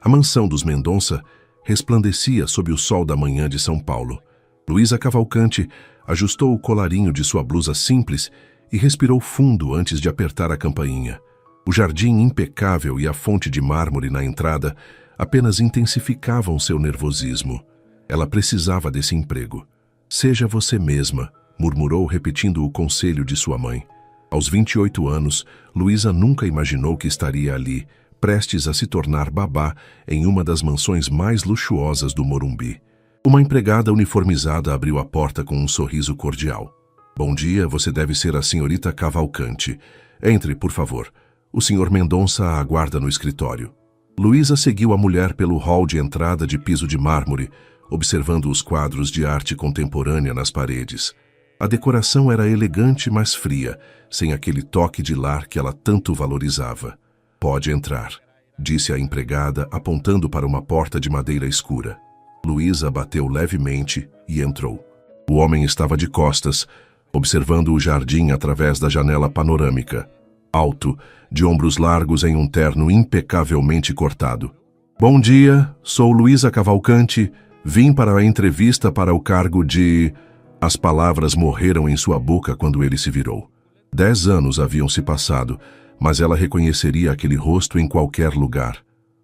A mansão dos Mendonça resplandecia sob o sol da manhã de São Paulo. Luísa Cavalcante ajustou o colarinho de sua blusa simples e respirou fundo antes de apertar a campainha. O jardim impecável e a fonte de mármore na entrada apenas intensificavam seu nervosismo. Ela precisava desse emprego. "Seja você mesma", murmurou repetindo o conselho de sua mãe. Aos 28 anos, Luísa nunca imaginou que estaria ali, prestes a se tornar babá em uma das mansões mais luxuosas do Morumbi. Uma empregada uniformizada abriu a porta com um sorriso cordial. "Bom dia, você deve ser a senhorita Cavalcante. Entre, por favor. O senhor Mendonça a aguarda no escritório." Luísa seguiu a mulher pelo hall de entrada de piso de mármore, observando os quadros de arte contemporânea nas paredes. A decoração era elegante, mas fria, sem aquele toque de lar que ela tanto valorizava. "Pode entrar", disse a empregada, apontando para uma porta de madeira escura. Luísa bateu levemente e entrou. O homem estava de costas, observando o jardim através da janela panorâmica. Alto, de ombros largos em um terno impecavelmente cortado. "Bom dia, sou Luísa Cavalcante. Vim para a entrevista para o cargo de..." As palavras morreram em sua boca quando ele se virou. 10 anos haviam se passado, mas ela reconheceria aquele rosto em qualquer lugar.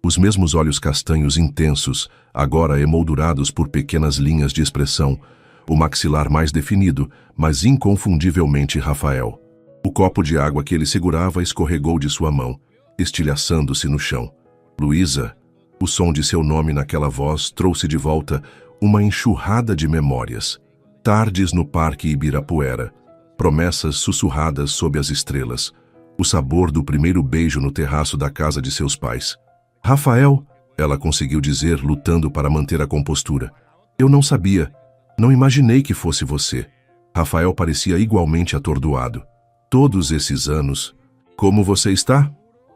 Os mesmos olhos castanhos intensos, agora emoldurados por pequenas linhas de expressão, o maxilar mais definido, mas inconfundivelmente Rafael. O copo de água que ele segurava escorregou de sua mão, estilhaçando-se no chão. "Luísa", o som de seu nome naquela voz trouxe de volta uma enxurrada de memórias. Tardes no Parque Ibirapuera, promessas sussurradas sob as estrelas, o sabor do primeiro beijo no terraço da casa de seus pais. "Rafael", ela conseguiu dizer, lutando para manter a compostura. "Eu não sabia. Não imaginei que fosse você." Rafael parecia igualmente atordoado. "Todos esses anos... Como você está?"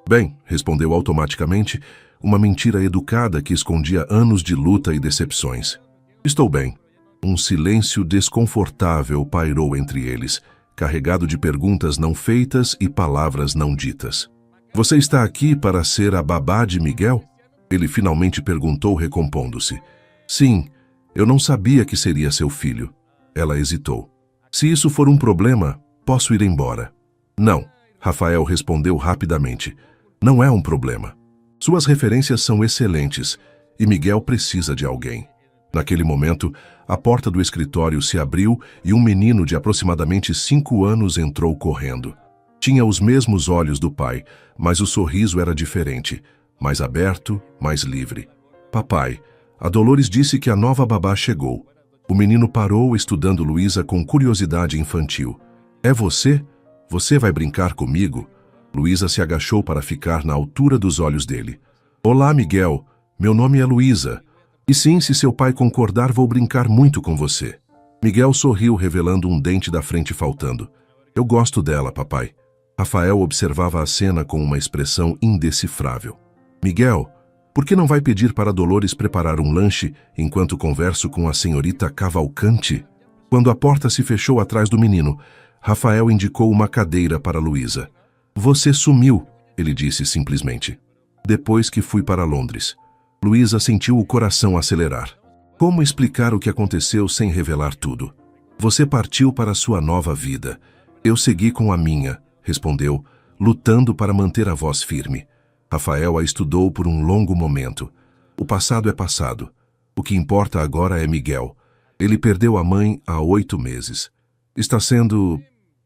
"Bem", respondeu automaticamente, uma mentira educada que escondia anos de luta e decepções. "Estou bem." Um silêncio desconfortável pairou entre eles, carregado de perguntas não feitas e palavras não ditas. "Você está aqui para ser a babá de Miguel?" Ele finalmente perguntou, recompondo-se. "Sim, eu não sabia que seria seu filho." Ela hesitou. "Se isso for um problema, posso ir embora." "Não", Rafael respondeu rapidamente. "Não é um problema. Suas referências são excelentes e Miguel precisa de alguém." Naquele momento, a porta do escritório se abriu e um menino de aproximadamente 5 anos entrou correndo. Tinha os mesmos olhos do pai, mas o sorriso era diferente, mais aberto, mais livre. "Papai, a Dolores disse que a nova babá chegou." O menino parou, estudando Luísa com curiosidade infantil. "É você? Você vai brincar comigo?" Luísa se agachou para ficar na altura dos olhos dele. "Olá, Miguel. Meu nome é Luísa. E sim, se seu pai concordar, vou brincar muito com você." Miguel sorriu, revelando um dente da frente faltando. "Eu gosto dela, papai." Rafael observava a cena com uma expressão indecifrável. "Miguel, por que não vai pedir para Dolores preparar um lanche enquanto converso com a senhorita Cavalcante?" Quando a porta se fechou atrás do menino, Rafael indicou uma cadeira para Luísa. "Você sumiu", ele disse simplesmente. "Depois que fui para Londres." Luísa sentiu o coração acelerar. Como explicar o que aconteceu sem revelar tudo? "Você partiu para sua nova vida. Eu segui com a minha", respondeu, lutando para manter a voz firme. Rafael a estudou por um longo momento. "O passado é passado. O que importa agora é Miguel. Ele perdeu a mãe há 8 meses. Está sendo...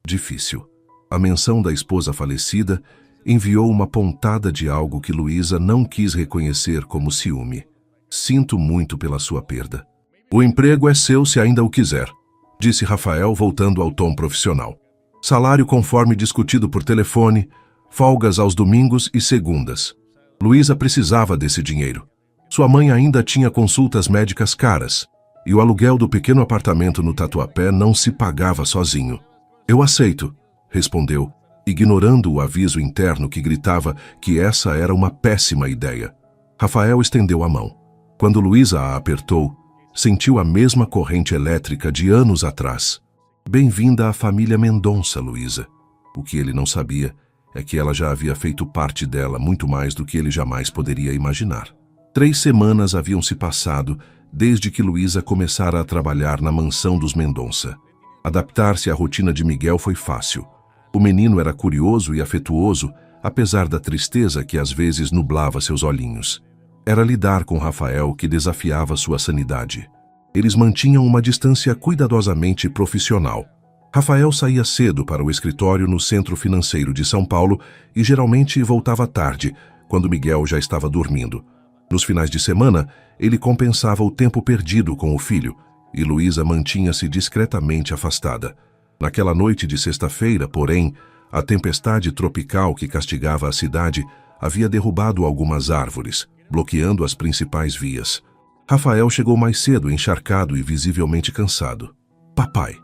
difícil." A menção da esposa falecida enviou uma pontada de algo que Luísa não quis reconhecer como ciúme. "Sinto muito pela sua perda." "O emprego é seu se ainda o quiser", disse Rafael, voltando ao tom profissional. "Salário conforme discutido por telefone, folgas aos domingos e segundas." Luísa precisava desse dinheiro. Sua mãe ainda tinha consultas médicas caras, e o aluguel do pequeno apartamento no Tatuapé não se pagava sozinho. "Eu aceito", respondeu, ignorando o aviso interno que gritava que essa era uma péssima ideia. Rafael estendeu a mão. Quando Luísa a apertou, sentiu a mesma corrente elétrica de anos atrás. "Bem-vinda à família Mendonça, Luísa." O que ele não sabia é que ela já havia feito parte dela muito mais do que ele jamais poderia imaginar. 3 semanas haviam se passado desde que Luísa começara a trabalhar na mansão dos Mendonça. Adaptar-se à rotina de Miguel foi fácil. O menino era curioso e afetuoso, apesar da tristeza que às vezes nublava seus olhinhos. Era lidar com Rafael que desafiava sua sanidade. Eles mantinham uma distância cuidadosamente profissional. Rafael saía cedo para o escritório no centro financeiro de São Paulo e geralmente voltava tarde, quando Miguel já estava dormindo. Nos finais de semana, ele compensava o tempo perdido com o filho, e Luísa mantinha-se discretamente afastada. Naquela noite de sexta-feira, porém, a tempestade tropical que castigava a cidade havia derrubado algumas árvores, bloqueando as principais vias. Rafael chegou mais cedo, encharcado e visivelmente cansado. Papai!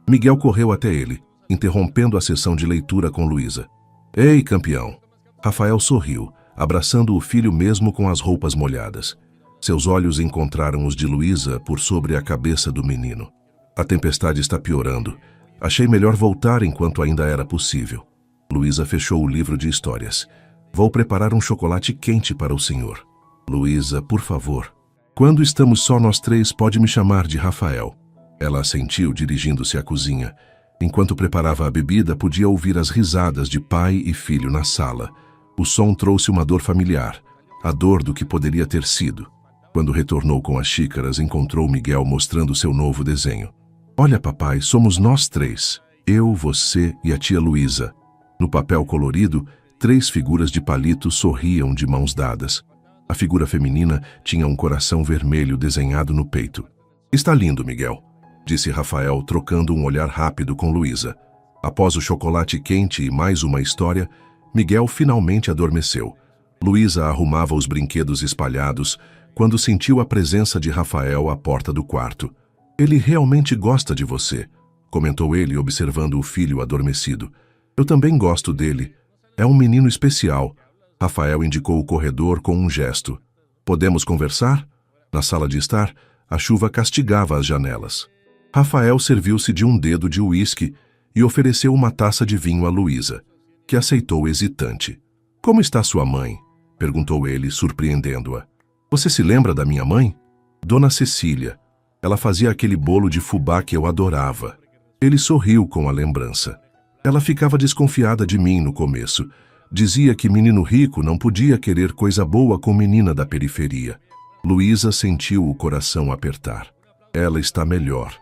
Miguel correu até ele, interrompendo a sessão de leitura com Luísa. Ei, campeão! Rafael sorriu, abraçando o filho mesmo com as roupas molhadas. Seus olhos encontraram os de Luísa por sobre a cabeça do menino. A tempestade está piorando. Achei melhor voltar enquanto ainda era possível. Luísa fechou o livro de histórias. Vou preparar um chocolate quente para o senhor. Luísa, por favor. Quando estamos só nós 3, pode me chamar de Rafael. Ela assentiu, dirigindo-se à cozinha. Enquanto preparava a bebida, podia ouvir as risadas de pai e filho na sala. O som trouxe uma dor familiar, a dor do que poderia ter sido. Quando retornou com as xícaras, encontrou Miguel mostrando seu novo desenho. Olha, papai, somos nós 3. Eu, você e a tia Luísa. No papel colorido, 3 figuras de palito sorriam de mãos dadas. A figura feminina tinha um coração vermelho desenhado no peito. Está lindo, Miguel, disse Rafael, trocando um olhar rápido com Luísa. Após o chocolate quente e mais uma história, Miguel finalmente adormeceu. Luísa arrumava os brinquedos espalhados quando sentiu a presença de Rafael à porta do quarto. Ele realmente gosta de você, comentou ele, observando o filho adormecido. Eu também gosto dele. É um menino especial. Rafael indicou o corredor com um gesto. Podemos conversar? Na sala de estar, a chuva castigava as janelas. Rafael serviu-se de um dedo de uísque e ofereceu uma taça de vinho a Luísa, que aceitou hesitante. Como está sua mãe? Perguntou ele, surpreendendo-a. Você se lembra da minha mãe? Dona Cecília. Ela fazia aquele bolo de fubá que eu adorava. Ele sorriu com a lembrança. Ela ficava desconfiada de mim no começo. Dizia que menino rico não podia querer coisa boa com menina da periferia. Luísa sentiu o coração apertar. Ela está melhor.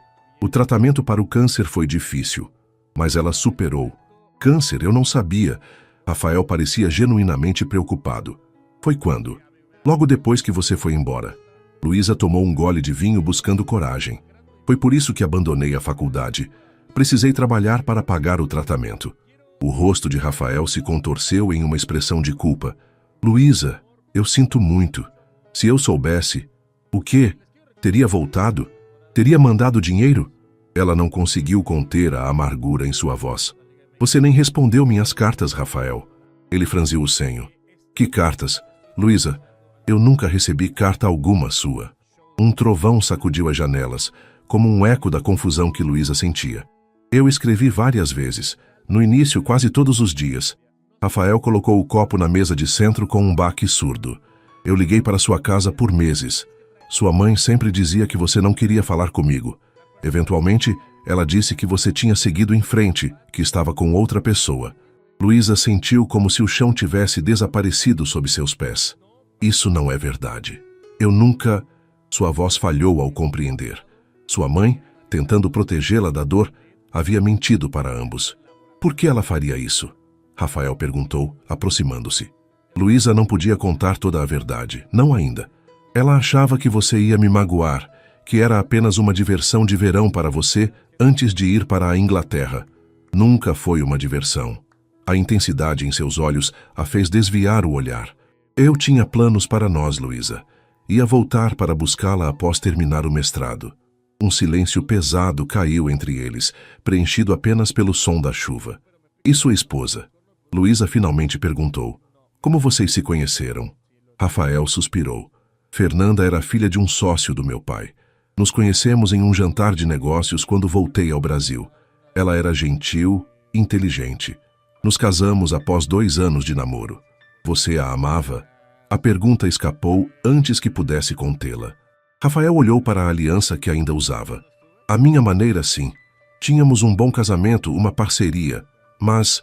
O tratamento para o câncer foi difícil, mas ela superou. Câncer, eu não sabia. Rafael parecia genuinamente preocupado. Foi quando? Logo depois que você foi embora. Luísa tomou um gole de vinho buscando coragem. Foi por isso que abandonei a faculdade. Precisei trabalhar para pagar o tratamento. O rosto de Rafael se contorceu em uma expressão de culpa. Luísa, eu sinto muito. Se eu soubesse... O quê? Teria voltado? Teria mandado dinheiro? Ela não conseguiu conter a amargura em sua voz. Você nem respondeu minhas cartas, Rafael. Ele franziu o senho. Que cartas? Luísa, eu nunca recebi carta alguma sua. Um trovão sacudiu as janelas, como um eco da confusão que Luísa sentia. Eu escrevi várias vezes, no início quase todos os dias. Rafael colocou o copo na mesa de centro com um baque surdo. Eu liguei para sua casa por meses. Sua mãe sempre dizia que você não queria falar comigo. Eventualmente, ela disse que você tinha seguido em frente, que estava com outra pessoa. Luísa sentiu como se o chão tivesse desaparecido sob seus pés. Isso não é verdade. Eu nunca... Sua voz falhou ao compreender. Sua mãe, tentando protegê-la da dor, havia mentido para ambos. Por que ela faria isso? Rafael perguntou, aproximando-se. Luísa não podia contar toda a verdade, não ainda. Ela achava que você ia me magoar, que era apenas uma diversão de verão para você antes de ir para a Inglaterra. Nunca foi uma diversão. A intensidade em seus olhos a fez desviar o olhar. Eu tinha planos para nós, Luísa. Ia voltar para buscá-la após terminar o mestrado. Um silêncio pesado caiu entre eles, preenchido apenas pelo som da chuva. E sua esposa? Luísa finalmente perguntou. Como vocês se conheceram? Rafael suspirou. Fernanda era filha de um sócio do meu pai. Nos conhecemos em um jantar de negócios quando voltei ao Brasil. Ela era gentil, inteligente. Nos casamos após 2 anos de namoro. Você a amava? A pergunta escapou antes que pudesse contê-la. Rafael olhou para a aliança que ainda usava. À minha maneira, sim. Tínhamos um bom casamento, uma parceria. Mas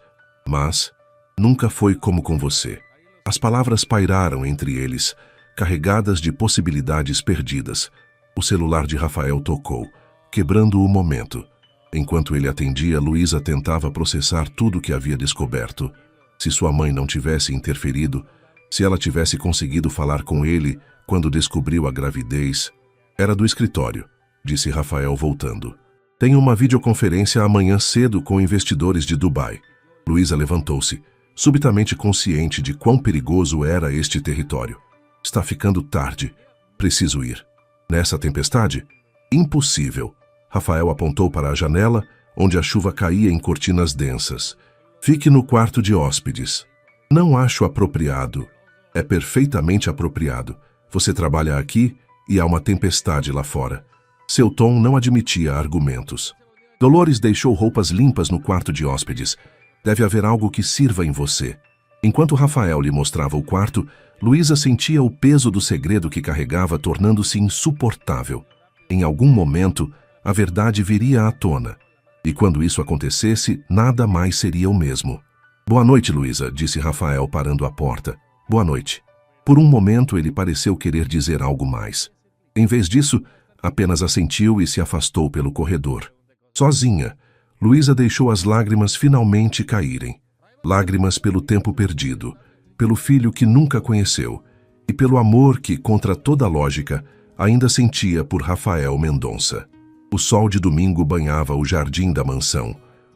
nunca foi como com você. As palavras pairaram entre eles, carregadas de possibilidades perdidas. O celular de Rafael tocou, quebrando o momento. Enquanto ele atendia, Luísa tentava processar tudo o que havia descoberto. Se sua mãe não tivesse interferido, se ela tivesse conseguido falar com ele quando descobriu a gravidez... Era do escritório, disse Rafael voltando. Tenho uma videoconferência amanhã cedo com investidores de Dubai. Luísa levantou-se, subitamente consciente de quão perigoso era este território. Está ficando tarde. Preciso ir. Nessa tempestade? Impossível. Rafael apontou para a janela, onde a chuva caía em cortinas densas. Fique no quarto de hóspedes. Não acho apropriado. É perfeitamente apropriado. Você trabalha aqui e há uma tempestade lá fora. Seu tom não admitia argumentos. Dolores deixou roupas limpas no quarto de hóspedes. Deve haver algo que sirva em você. Enquanto Rafael lhe mostrava o quarto, Luísa sentia o peso do segredo que carregava tornando-se insuportável. Em algum momento, a verdade viria à tona. E quando isso acontecesse, nada mais seria o mesmo. Boa noite, Luísa, disse Rafael parando à porta. Boa noite. Por um momento ele pareceu querer dizer algo mais. Em vez disso, apenas assentiu e se afastou pelo corredor. Sozinha, Luísa deixou as lágrimas finalmente caírem. Lágrimas pelo tempo perdido, pelo filho que nunca conheceu e pelo amor que, contra toda lógica, ainda sentia por Rafael Mendonça. O sol de domingo banhava o jardim da mansão,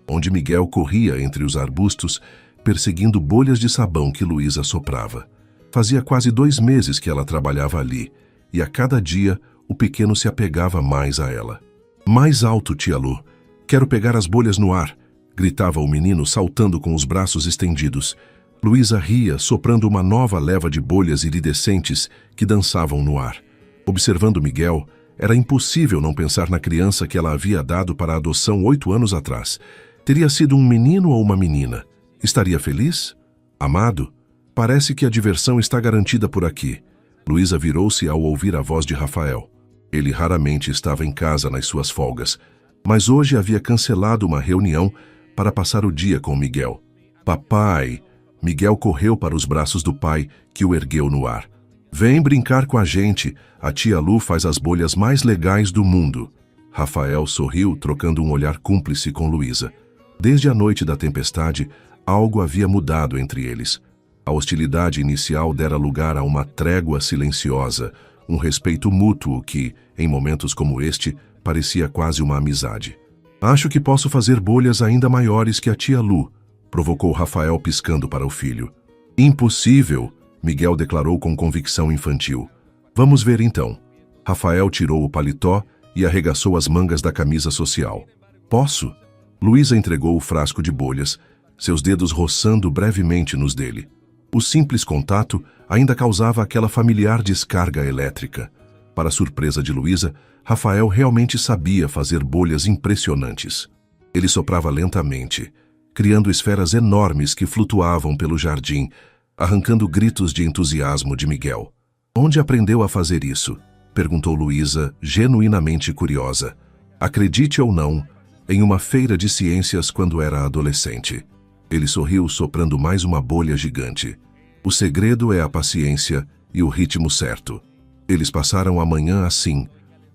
onde Miguel corria entre os arbustos, perseguindo bolhas de sabão que Luísa soprava. Fazia quase 2 meses que ela trabalhava ali, e a cada dia o pequeno se apegava mais a ela. Mais alto, tia Lu. Quero pegar as bolhas no ar, gritava o menino saltando com os braços estendidos. Luísa ria, soprando uma nova leva de bolhas iridescentes que dançavam no ar. Observando Miguel, era impossível não pensar na criança que ela havia dado para a adoção 8 anos atrás. Teria sido um menino ou uma menina? Estaria feliz? Amado? Parece que a diversão está garantida por aqui. Luísa virou-se ao ouvir a voz de Rafael. Ele raramente estava em casa nas suas folgas, mas hoje havia cancelado uma reunião para passar o dia com Miguel. Papai! Miguel correu para os braços do pai, que o ergueu no ar. Vem brincar com a gente, a tia Lu faz as bolhas mais legais do mundo. Rafael sorriu, trocando um olhar cúmplice com Luísa. Desde a noite da tempestade, algo havia mudado entre eles. A hostilidade inicial dera lugar a uma trégua silenciosa, um respeito mútuo que, em momentos como este, parecia quase uma amizade. Acho que posso fazer bolhas ainda maiores que a tia Lu, provocou Rafael piscando para o filho. Impossível, Miguel declarou com convicção infantil. Vamos ver então. Rafael tirou o paletó e arregaçou as mangas da camisa social. Posso? Luísa entregou o frasco de bolhas, seus dedos roçando brevemente nos dele. O simples contato ainda causava aquela familiar descarga elétrica. Para surpresa de Luísa, Rafael realmente sabia fazer bolhas impressionantes. Ele soprava lentamente, criando esferas enormes que flutuavam pelo jardim, arrancando gritos de entusiasmo de Miguel. Onde aprendeu a fazer isso? Perguntou Luísa, genuinamente curiosa. Acredite ou não, em uma feira de ciências quando era adolescente. Ele sorriu, soprando mais uma bolha gigante. O segredo é a paciência e o ritmo certo. Eles passaram a manhã assim,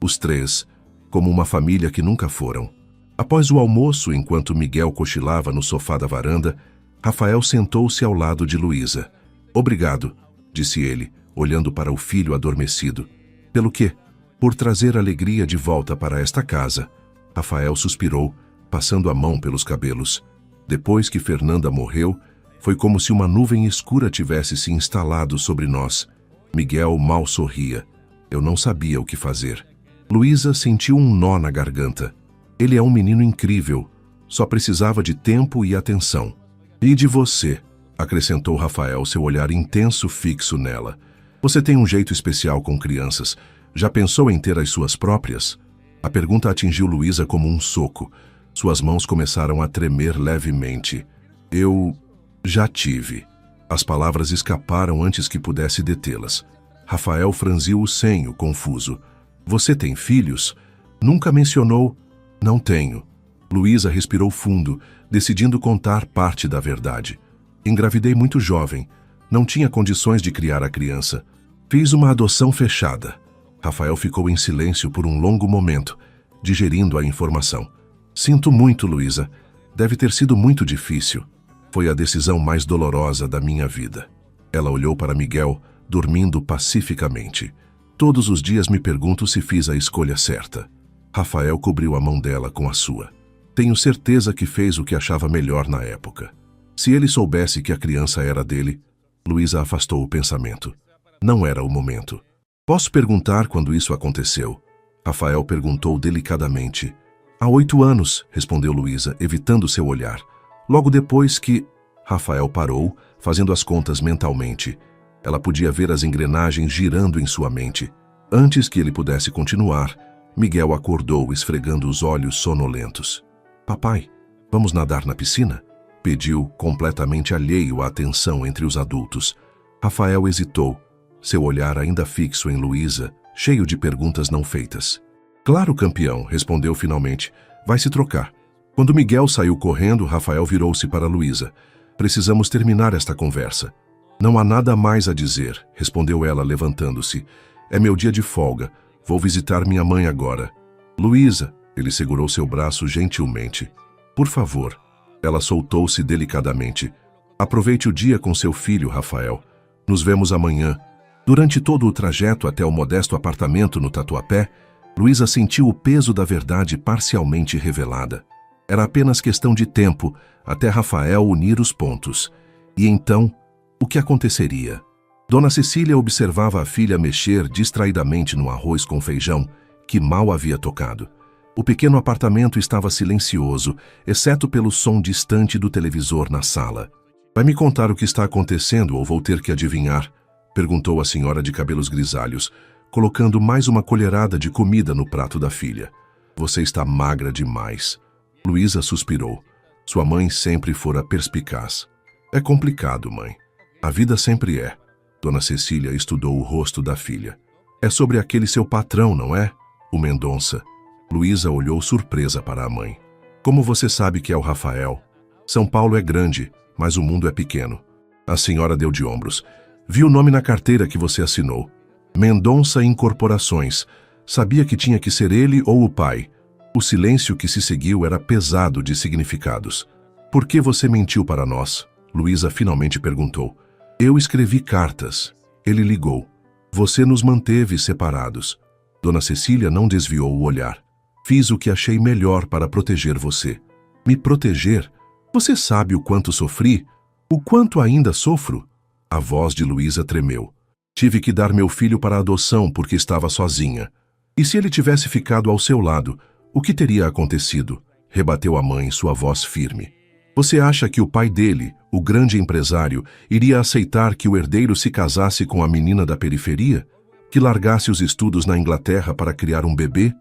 os 3, como uma família que nunca foram. Após o almoço, enquanto Miguel cochilava no sofá da varanda, Rafael sentou-se ao lado de Luísa. Obrigado, disse ele, olhando para o filho adormecido. Pelo quê? Por trazer alegria de volta para esta casa. Rafael suspirou, passando a mão pelos cabelos. Depois que Fernanda morreu, foi como se uma nuvem escura tivesse se instalado sobre nós. Miguel mal sorria. Eu não sabia o que fazer. Luísa sentiu um nó na garganta. Ele é um menino incrível. Só precisava de tempo e atenção. E de você, acrescentou Rafael, seu olhar intenso fixo nela. Você tem um jeito especial com crianças. Já pensou em ter as suas próprias? A pergunta atingiu Luísa como um soco. Suas mãos começaram a tremer levemente. Eu já tive. As palavras escaparam antes que pudesse detê-las. Rafael franziu o senho, confuso. Você tem filhos? Nunca mencionou. Não tenho. Luísa respirou fundo, decidindo contar parte da verdade. Engravidei muito jovem. Não tinha condições de criar a criança. Fiz uma adoção fechada. Rafael ficou em silêncio por um longo momento, digerindo a informação. Sinto muito, Luísa. Deve ter sido muito difícil. Foi a decisão mais dolorosa da minha vida. Ela olhou para Miguel, dormindo pacificamente. Todos os dias me pergunto se fiz a escolha certa. Rafael cobriu a mão dela com a sua. Tenho certeza que fez o que achava melhor na época. Se ele soubesse que a criança era dele, Luísa afastou o pensamento. Não era o momento. Posso perguntar quando isso aconteceu? Rafael perguntou delicadamente. Há 8 anos, respondeu Luísa, evitando seu olhar. Logo depois que... Rafael parou, fazendo as contas mentalmente. Ela podia ver as engrenagens girando em sua mente. Antes que ele pudesse continuar, Miguel acordou, esfregando os olhos sonolentos. Papai, vamos nadar na piscina? Pediu, completamente alheio à atenção entre os adultos. Rafael hesitou, seu olhar ainda fixo em Luísa, cheio de perguntas não feitas. Claro, campeão, respondeu finalmente. Vai se trocar. Quando Miguel saiu correndo, Rafael virou-se para Luísa. Precisamos terminar esta conversa. Não há nada mais a dizer, respondeu ela, levantando-se. É meu dia de folga. Vou visitar minha mãe agora. Luísa, ele segurou seu braço gentilmente. Por favor. Ela soltou-se delicadamente. Aproveite o dia com seu filho, Rafael. Nos vemos amanhã. Durante todo o trajeto até o modesto apartamento no Tatuapé, Luísa sentiu o peso da verdade parcialmente revelada. Era apenas questão de tempo até Rafael unir os pontos. E então, o que aconteceria? Dona Cecília observava a filha mexer distraidamente no arroz com feijão, que mal havia tocado. O pequeno apartamento estava silencioso, exceto pelo som distante do televisor na sala. Vai me contar o que está acontecendo ou vou ter que adivinhar? Perguntou a senhora de cabelos grisalhos, colocando mais uma colherada de comida no prato da filha. Você está magra demais. Luísa suspirou. Sua mãe sempre fora perspicaz. É complicado, mãe. A vida sempre é. Dona Cecília estudou o rosto da filha. É sobre aquele seu patrão, não é? O Mendonça. Luísa olhou surpresa para a mãe. Como você sabe que é o Rafael? São Paulo é grande, mas o mundo é pequeno. A senhora deu de ombros. Vi o nome na carteira que você assinou. Mendonça Incorporações. Sabia que tinha que ser ele ou o pai. O silêncio que se seguiu era pesado de significados. Por que você mentiu para nós? Luísa finalmente perguntou. Eu escrevi cartas. Ele ligou. Você nos manteve separados. Dona Cecília não desviou o olhar. Fiz o que achei melhor para proteger você. Me proteger? Você sabe o quanto sofri? O quanto ainda sofro? A voz de Luísa tremeu. Tive que dar meu filho para adoção porque estava sozinha. E se ele tivesse ficado ao seu lado, o que teria acontecido? Rebateu a mãe, sua voz firme. Você acha que o pai dele, o grande empresário, iria aceitar que o herdeiro se casasse com a menina da periferia? Que largasse os estudos na Inglaterra para criar um bebê?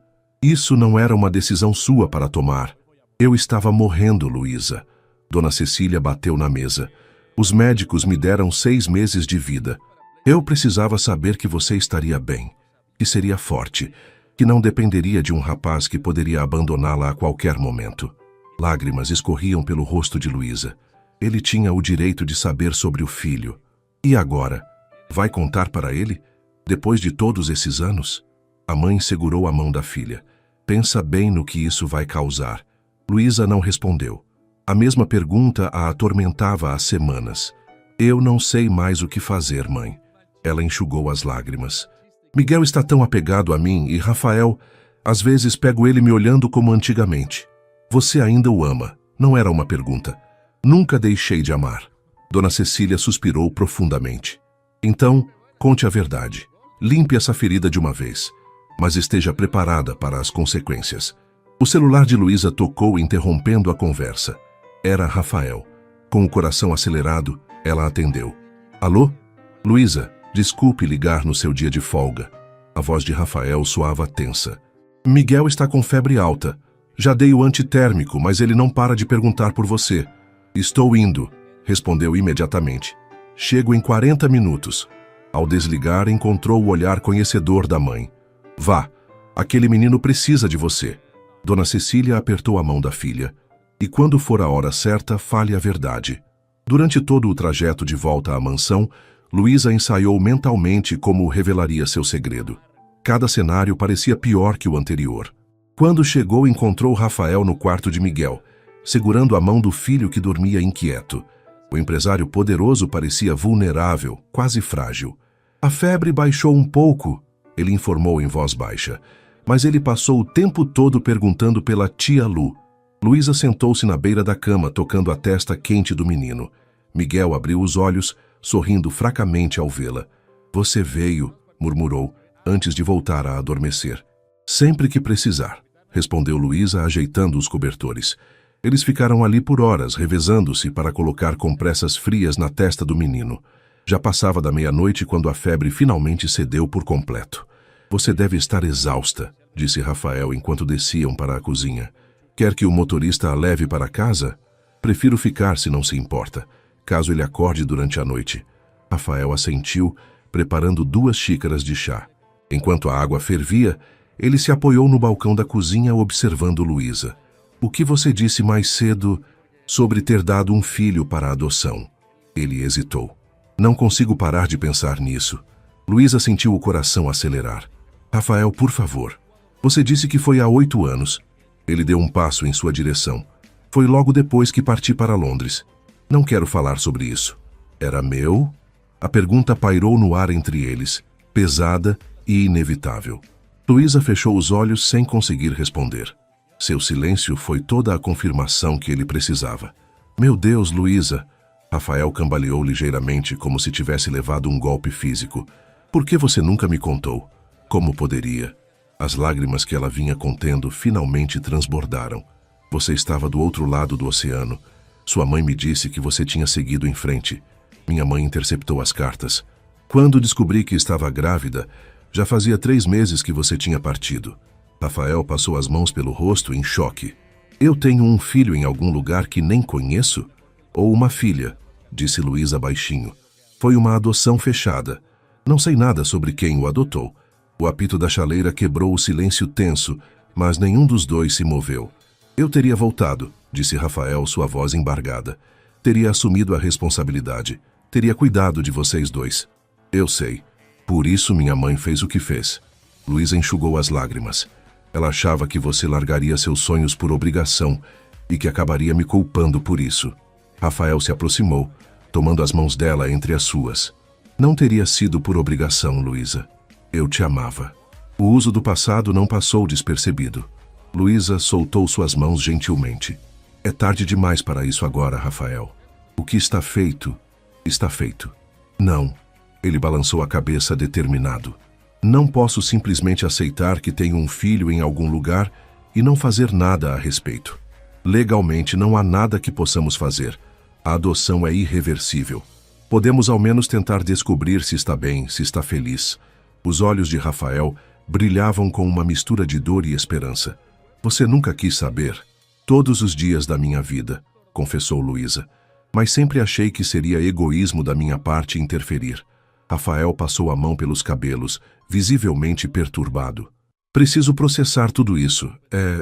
Isso não era uma decisão sua para tomar. Eu estava morrendo, Luísa. Dona Cecília bateu na mesa. Os médicos me deram 6 meses de vida. Eu precisava saber que você estaria bem, que seria forte, que não dependeria de um rapaz que poderia abandoná-la a qualquer momento. Lágrimas escorriam pelo rosto de Luísa. Ele tinha o direito de saber sobre o filho. E agora? Vai contar para ele? Depois de todos esses anos? A mãe segurou a mão da filha. Pensa bem no que isso vai causar. Luísa não respondeu. A mesma pergunta a atormentava há semanas. Eu não sei mais o que fazer, mãe. Ela enxugou as lágrimas. Miguel está tão apegado a mim e Rafael, às vezes pego ele me olhando como antigamente. Você ainda o ama, não era uma pergunta. Nunca deixei de amar. Dona Cecília suspirou profundamente. Então, conte a verdade. Limpe essa ferida de uma vez, mas esteja preparada para as consequências. O celular de Luísa tocou, interrompendo a conversa. Era Rafael. Com o coração acelerado, ela atendeu. Alô? Luísa, desculpe ligar no seu dia de folga. A voz de Rafael soava tensa. Miguel está com febre alta. Já dei o antitérmico, mas ele não para de perguntar por você. Estou indo, respondeu imediatamente. Chego em 40 minutos. Ao desligar, encontrou o olhar conhecedor da mãe. Vá, aquele menino precisa de você. Dona Cecília apertou a mão da filha. E quando for a hora certa, fale a verdade. Durante todo o trajeto de volta à mansão, Luísa ensaiou mentalmente como revelaria seu segredo. Cada cenário parecia pior que o anterior. Quando chegou, encontrou Rafael no quarto de Miguel, segurando a mão do filho que dormia inquieto. O empresário poderoso parecia vulnerável, quase frágil. A febre baixou um pouco, ele informou em voz baixa, mas ele passou o tempo todo perguntando pela tia Lu. Luísa sentou-se na beira da cama, tocando a testa quente do menino. Miguel abriu os olhos, sorrindo fracamente ao vê-la. Você veio, murmurou, antes de voltar a adormecer. Sempre que precisar, respondeu Luísa, ajeitando os cobertores. Eles ficaram ali por horas, revezando-se para colocar compressas frias na testa do menino. Já passava da meia-noite quando a febre finalmente cedeu por completo. Você deve estar exausta, disse Rafael enquanto desciam para a cozinha. Quer que o motorista a leve para casa? Prefiro ficar se não se importa, caso ele acorde durante a noite. Rafael assentiu, preparando 2 xícaras de chá. Enquanto a água fervia, ele se apoiou no balcão da cozinha observando Luísa. O que você disse mais cedo sobre ter dado um filho para a adoção? Ele hesitou. Não consigo parar de pensar nisso. Luísa sentiu o coração acelerar. Rafael, por favor. Você disse que foi há 8 anos. Ele deu um passo em sua direção. Foi logo depois que parti para Londres. Não quero falar sobre isso. Era meu? A pergunta pairou no ar entre eles, pesada e inevitável. Luísa fechou os olhos sem conseguir responder. Seu silêncio foi toda a confirmação que ele precisava. Meu Deus, Luísa! Rafael cambaleou ligeiramente como se tivesse levado um golpe físico. Por que você nunca me contou? Como poderia? As lágrimas que ela vinha contendo finalmente transbordaram. Você estava do outro lado do oceano. Sua mãe me disse que você tinha seguido em frente. Minha mãe interceptou as cartas. Quando descobri que estava grávida, já fazia 3 meses que você tinha partido. Rafael passou as mãos pelo rosto em choque. Eu tenho um filho em algum lugar que nem conheço? Ou uma filha, disse Luísa baixinho. Foi uma adoção fechada. Não sei nada sobre quem o adotou. O apito da chaleira quebrou o silêncio tenso, mas nenhum dos dois se moveu. Eu teria voltado, disse Rafael, sua voz embargada. Teria assumido a responsabilidade. Teria cuidado de vocês dois. Eu sei. Por isso minha mãe fez o que fez. Luísa enxugou as lágrimas. Ela achava que você largaria seus sonhos por obrigação e que acabaria me culpando por isso. Rafael se aproximou, tomando as mãos dela entre as suas. Não teria sido por obrigação, Luísa. Eu te amava. O uso do passado não passou despercebido. Luísa soltou suas mãos gentilmente. É tarde demais para isso agora, Rafael. O que está feito, está feito. Não. Ele balançou a cabeça determinado. Não posso simplesmente aceitar que tenho um filho em algum lugar e não fazer nada a respeito. Legalmente não há nada que possamos fazer. A adoção é irreversível. Podemos ao menos tentar descobrir se está bem, se está feliz. Os olhos de Rafael brilhavam com uma mistura de dor e esperança. Você nunca quis saber? Todos os dias da minha vida, confessou Luísa. Mas sempre achei que seria egoísmo da minha parte interferir. Rafael passou a mão pelos cabelos, visivelmente perturbado. Preciso processar tudo isso.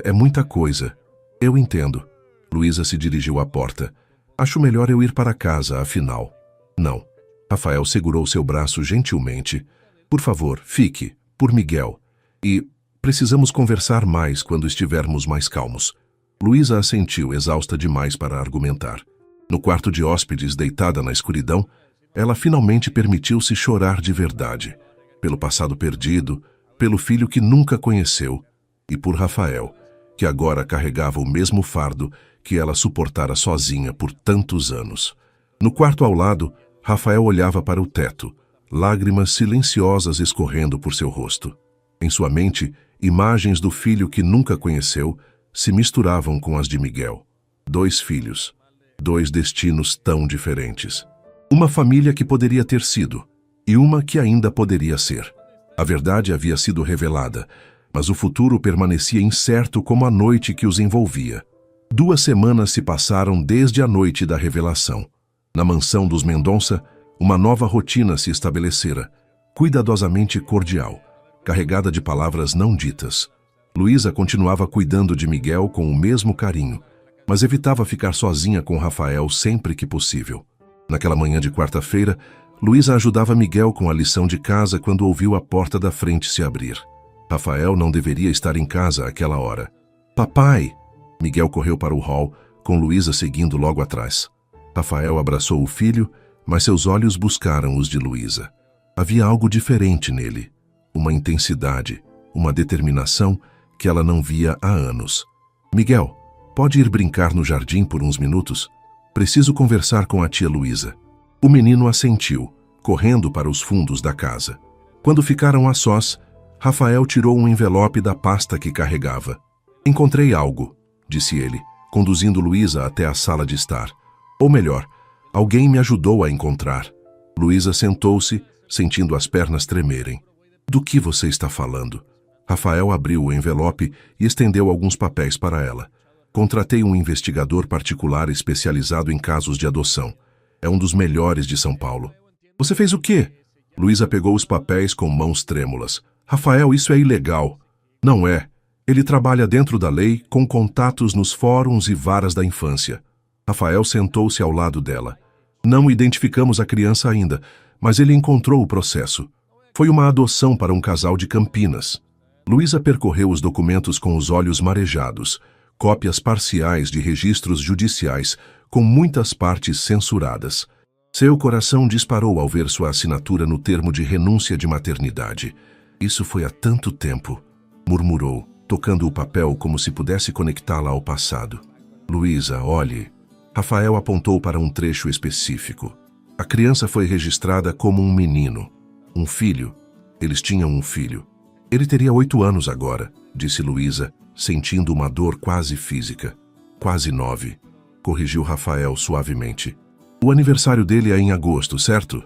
É muita coisa. Eu entendo. Luísa se dirigiu à porta. Acho melhor eu ir para casa, afinal. Não. Rafael segurou seu braço gentilmente. Por favor, fique, por Miguel. E precisamos conversar mais quando estivermos mais calmos. Luísa assentiu, exausta demais para argumentar. No quarto de hóspedes, deitada na escuridão, ela finalmente permitiu-se chorar de verdade. Pelo passado perdido, pelo filho que nunca conheceu e por Rafael, que agora carregava o mesmo fardo que ela suportara sozinha por tantos anos. No quarto ao lado, Rafael olhava para o teto, lágrimas silenciosas escorrendo por seu rosto. Em sua mente, imagens do filho que nunca conheceu se misturavam com as de Miguel. 2 filhos, 2 destinos tão diferentes. Uma família que poderia ter sido, e uma que ainda poderia ser. A verdade havia sido revelada, mas o futuro permanecia incerto como a noite que os envolvia. 2 semanas se passaram desde a noite da revelação. Na mansão dos Mendonça, Uma nova rotina se estabelecera, cuidadosamente cordial, carregada de palavras não ditas. Luísa continuava cuidando de Miguel com o mesmo carinho, mas evitava ficar sozinha com Rafael sempre que possível. Naquela manhã de quarta-feira, Luísa ajudava Miguel com a lição de casa quando ouviu a porta da frente se abrir. Rafael não deveria estar em casa àquela hora. Papai! Miguel correu para o hall, com Luísa seguindo logo atrás. Rafael abraçou o filho, mas seus olhos buscaram os de Luísa. Havia algo diferente nele, uma intensidade, uma determinação que ela não via há anos. Miguel, pode ir brincar no jardim por uns minutos? Preciso conversar com a tia Luísa. O menino assentiu, correndo para os fundos da casa. Quando ficaram a sós, Rafael tirou um envelope da pasta que carregava. Encontrei algo, disse ele, conduzindo Luísa até a sala de estar. Ou melhor, alguém me ajudou a encontrar. Luísa sentou-se, sentindo as pernas tremerem. Do que você está falando? Rafael abriu o envelope e estendeu alguns papéis para ela. Contratei um investigador particular especializado em casos de adoção. É um dos melhores de São Paulo. Você fez o quê? Luísa pegou os papéis com mãos trêmulas. Rafael, isso é ilegal. Não é. Ele trabalha dentro da lei, com contatos nos fóruns e varas da infância. Rafael sentou-se ao lado dela. Não identificamos a criança ainda, mas ele encontrou o processo. Foi uma adoção para um casal de Campinas. Luísa percorreu os documentos com os olhos marejados, cópias parciais de registros judiciais, com muitas partes censuradas. Seu coração disparou ao ver sua assinatura no termo de renúncia de maternidade. Isso foi há tanto tempo, murmurou, tocando o papel como se pudesse conectá-la ao passado. Luísa, olhe. Rafael apontou para um trecho específico. A criança foi registrada como um menino. Um filho. Eles tinham um filho. Ele teria 8 anos agora, disse Luísa, sentindo uma dor quase física. Quase 9, corrigiu Rafael suavemente. O aniversário dele é em agosto, certo?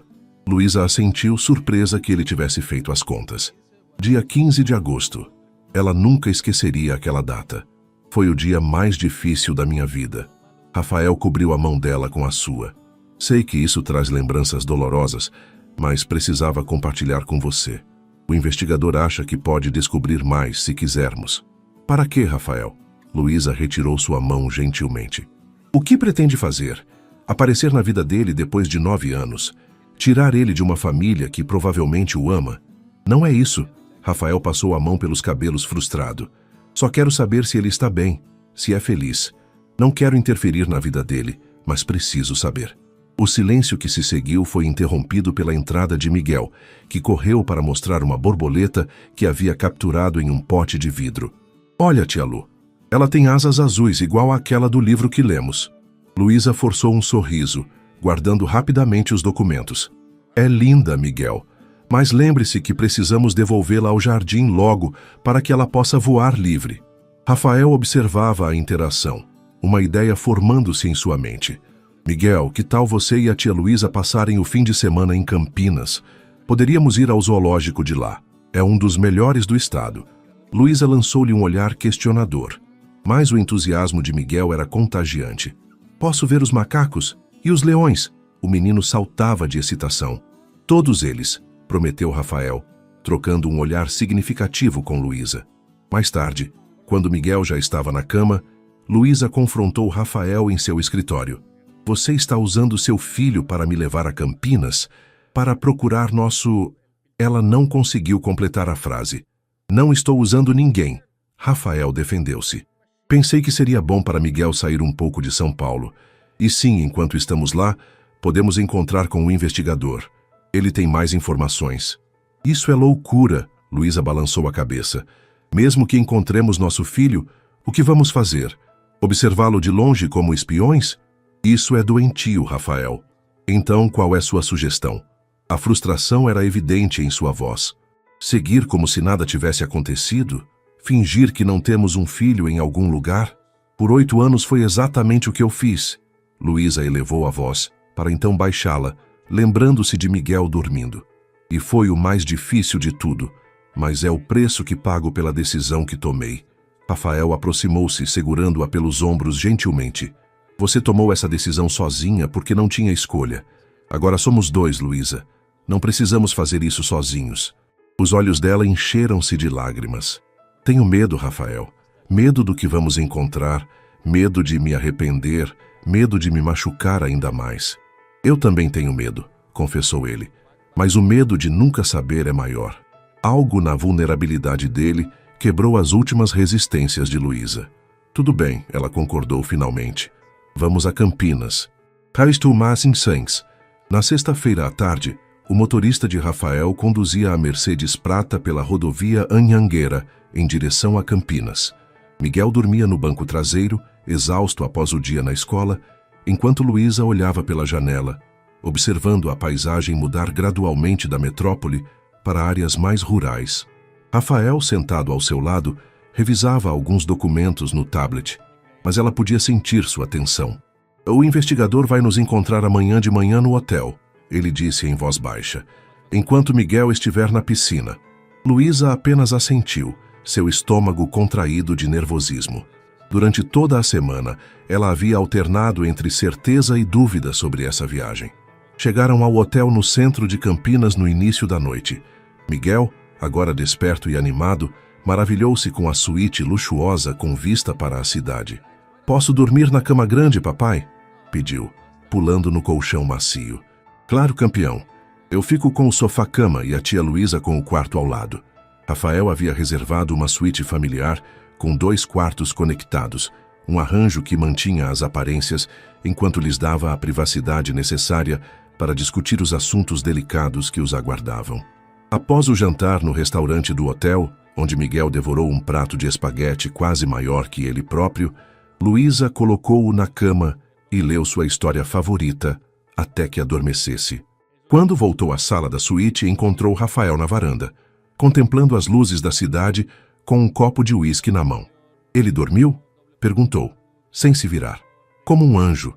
Luísa assentiu, surpresa que ele tivesse feito as contas. Dia 15 de agosto. Ela nunca esqueceria aquela data. Foi o dia mais difícil da minha vida. Rafael cobriu a mão dela com a sua. Sei que isso traz lembranças dolorosas, mas precisava compartilhar com você. O investigador acha que pode descobrir mais se quisermos. Para quê, Rafael? Luísa retirou sua mão gentilmente. O que pretende fazer? Aparecer na vida dele depois de 9 anos? Tirar ele de uma família que provavelmente o ama? Não é isso. Rafael passou a mão pelos cabelos frustrado. Só quero saber se ele está bem, se é feliz. Não quero interferir na vida dele, mas preciso saber. O silêncio que se seguiu foi interrompido pela entrada de Miguel, que correu para mostrar uma borboleta que havia capturado em um pote de vidro. Olha, tia Lu, ela tem asas azuis igual àquela do livro que lemos. Luísa forçou um sorriso, guardando rapidamente os documentos. É linda, Miguel, mas lembre-se que precisamos devolvê-la ao jardim logo para que ela possa voar livre. Rafael observava a interação, uma ideia formando-se em sua mente. Miguel, que tal você e a tia Luísa passarem o fim de semana em Campinas? Poderíamos ir ao zoológico de lá. É um dos melhores do estado. Luísa lançou-lhe um olhar questionador. Mas o entusiasmo de Miguel era contagiante. Posso ver os macacos? E os leões? O menino saltava de excitação. Todos eles, prometeu Rafael, trocando um olhar significativo com Luísa. Mais tarde, quando Miguel já estava na cama, Luísa confrontou Rafael em seu escritório. Você está usando seu filho para me levar a Campinas? Para procurar nosso... Ela não conseguiu completar a frase. Não estou usando ninguém. Rafael defendeu-se. Pensei que seria bom para Miguel sair um pouco de São Paulo. E sim, enquanto estamos lá, podemos encontrar com o investigador. Ele tem mais informações. Isso é loucura, Luísa balançou a cabeça. Mesmo que encontremos nosso filho, o que vamos fazer? Observá-lo de longe como espiões? Isso é doentio, Rafael. Então, qual é sua sugestão? A frustração era evidente em sua voz. Seguir como se nada tivesse acontecido? Fingir que não temos um filho em algum lugar? Por 8 anos foi exatamente o que eu fiz. Luísa elevou a voz, para então baixá-la, lembrando-se de Miguel dormindo. E foi o mais difícil de tudo, mas é o preço que pago pela decisão que tomei. Rafael aproximou-se, segurando-a pelos ombros gentilmente. Você tomou essa decisão sozinha porque não tinha escolha. Agora somos dois, Luísa. Não precisamos fazer isso sozinhos. Os olhos dela encheram-se de lágrimas. Tenho medo, Rafael. Medo do que vamos encontrar, medo de me arrepender, medo de me machucar ainda mais. Eu também tenho medo, confessou ele. Mas o medo de nunca saber é maior. Algo na vulnerabilidade dele quebrou as últimas resistências de Luísa. Tudo bem, ela concordou finalmente. Vamos a Campinas. Raistu Masin Sanks. Na sexta-feira à tarde, o motorista de Rafael conduzia a Mercedes prata pela rodovia Anhanguera, em direção a Campinas. Miguel dormia no banco traseiro, exausto após o dia na escola, enquanto Luísa olhava pela janela, observando a paisagem mudar gradualmente da metrópole para áreas mais rurais. Rafael, sentado ao seu lado, revisava alguns documentos no tablet, mas ela podia sentir sua tensão. O investigador vai nos encontrar amanhã de manhã no hotel, ele disse em voz baixa, enquanto Miguel estiver na piscina. Luísa apenas assentiu, seu estômago contraído de nervosismo. Durante toda a semana, ela havia alternado entre certeza e dúvida sobre essa viagem. Chegaram ao hotel no centro de Campinas no início da noite. Miguel, agora desperto e animado, maravilhou-se com a suíte luxuosa com vista para a cidade. "Posso dormir na cama grande, papai?" pediu, pulando no colchão macio. "Claro, campeão. Eu fico com o sofá-cama e a tia Luísa com o quarto ao lado." Rafael havia reservado uma suíte familiar com 2 quartos conectados, um arranjo que mantinha as aparências enquanto lhes dava a privacidade necessária para discutir os assuntos delicados que os aguardavam. Após o jantar no restaurante do hotel, onde Miguel devorou um prato de espaguete quase maior que ele próprio, Luísa colocou-o na cama e leu sua história favorita até que adormecesse. Quando voltou à sala da suíte, encontrou Rafael na varanda, contemplando as luzes da cidade com um copo de uísque na mão. "Ele dormiu?" perguntou, sem se virar. "Como um anjo."